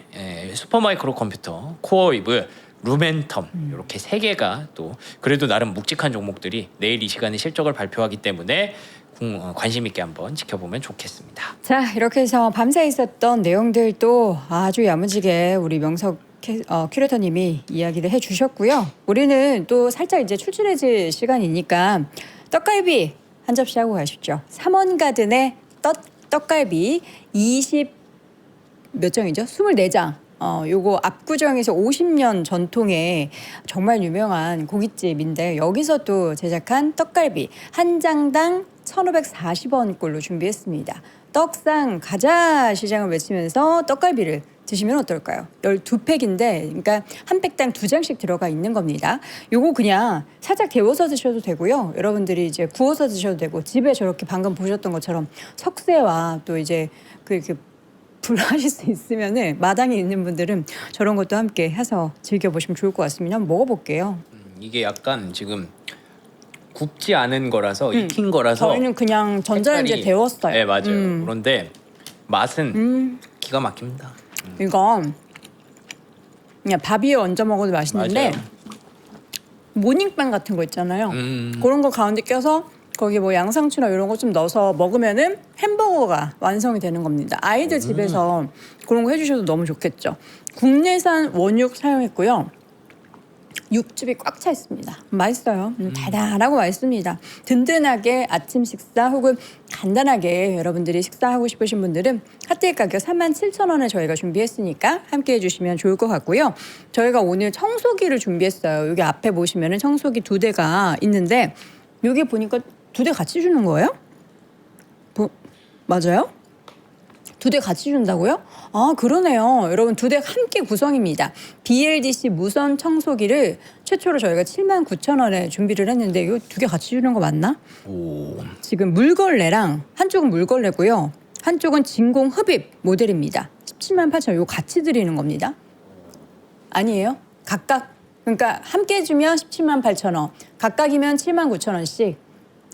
슈퍼마이크로 컴퓨터 코어웨이브 루멘텀 이렇게 세 개가 또 그래도 나름 묵직한 종목들이 내일 이 시간에 실적을 발표하기 때문에 관심 있게 한번 지켜보면 좋겠습니다. 자, 이렇게 해서 밤새 있었던 내용들도 아주 야무지게 우리 명석 큐레이터님이 이야기를 해주셨고요. 우리는 또 살짝 이제 출출해질 시간이니까 떡갈비 한 접시 하고 가십시오. 삼원가든의 떡갈비 몇 장이죠? 24장. 요거 압구정에서 50년 전통의 정말 유명한 고깃집인데 여기서 또 제작한 떡갈비 한 장당 1,540원꼴로 준비했습니다. 떡상 가자 시장을 외치면서 떡갈비를 드시면 어떨까요? 12팩인데 그러니까 한 팩당 2장씩 들어가 있는 겁니다. 요거 그냥 살짝 데워서 드셔도 되고요. 여러분들이 이제 구워서 드셔도 되고 집에 저렇게 방금 보셨던 것처럼 석쇠와 또 이제 이렇게 불하실 수 있으면은 마당에 있는 분들은 저런 것도 함께 해서 즐겨보시면 좋을 것 같습니다. 한번 먹어볼게요. 이게 약간 지금 굽지 않은 거라서 익힌 거라서 저희는 그냥 전자레인지에 색깔이- 데웠어요. 네 맞아요. 그런데 맛은 기가 막힙니다. 이거 그냥 밥 위에 얹어 먹어도 맛있는데 맞아요. 모닝빵 같은 거 있잖아요. 그런 거 가운데 껴서 거기 뭐 양상추나 이런 거 좀 넣어서 먹으면은 햄버거가 완성이 되는 겁니다. 아이들 집에서 그런 거 해주셔도 너무 좋겠죠. 국내산 원육 사용했고요. 육즙이 꽉 차 있습니다. 맛있어요. 달달하고 맛있습니다. 든든하게 아침 식사 혹은 간단하게 여러분들이 식사하고 싶으신 분들은 핫딜 가격 37,000원에 저희가 준비했으니까 함께 해주시면 좋을 것 같고요. 저희가 오늘 청소기를 준비했어요. 여기 앞에 보시면 청소기 2대가 있는데 여기 보니까 2대 같이 주는 거예요? 맞아요? 2대 같이 준다고요? 아 그러네요. 여러분 2대 함께 구성입니다. BLDC 무선 청소기를 최초로 저희가 79,000원에 준비를 했는데 이거 2개 같이 주는 거 맞나? 오. 지금 물걸레랑 한쪽은 물걸레고요. 한쪽은 진공 흡입 모델입니다. 178,000원 이거 같이 드리는 겁니다. 아니에요? 각각 그러니까 함께 해주면 178,000원 각각이면 79,000원씩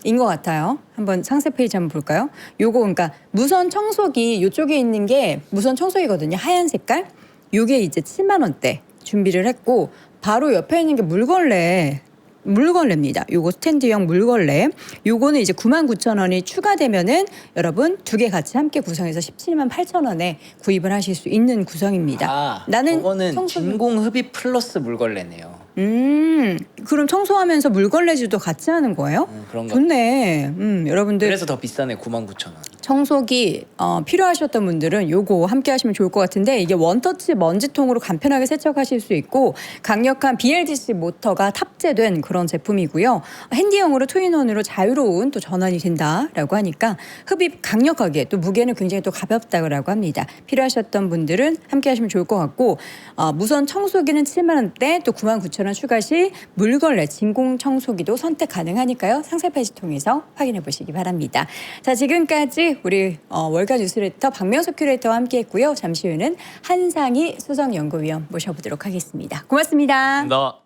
인 것 같아요. 한번 상세 페이지 한번 볼까요? 요거 그러니까 무선 청소기 이쪽에 있는 게 무선 청소기거든요. 하얀 색깔. 요게 이제 7만 원대 준비를 했고 바로 옆에 있는 게 물걸레입니다. 요거 스탠드형 물걸레. 요거는 이제 99,000원이 추가되면은 여러분 2개 같이 함께 구성해서 178,000원에 구입을 하실 수 있는 구성입니다. 아, 나는 저거는 청소기- 진공 흡입 플러스 물걸레네요. 그럼 청소하면서 물걸레질도 같이 하는 거예요? 그런 거. 좋네. 여러분들 그래서 더 비싸네 99,000원. 청소기 필요하셨던 분들은 요거 함께 하시면 좋을 것 같은데 이게 원터치 먼지통으로 간편하게 세척하실 수 있고 강력한 BLDC 모터가 탑재된 그런 제품이고요. 핸디형으로 투인원으로 자유로운 또 전환이 된다라고 하니까 흡입 강력하게 또 무게는 굉장히 또 가볍다고 합니다. 필요하셨던 분들은 함께 하시면 좋을 것 같고 무선 청소기는 7만 원대 또 99,000원 추가 시 물걸레 진공 청소기도 선택 가능하니까요. 상세 페이지 통해서 확인해 보시기 바랍니다. 자 지금까지 우리 월가 뉴스레터 박명석 큐레이터와 함께했고요. 잠시 후에는 한상희 수석연구위원 모셔보도록 하겠습니다. 고맙습니다. 너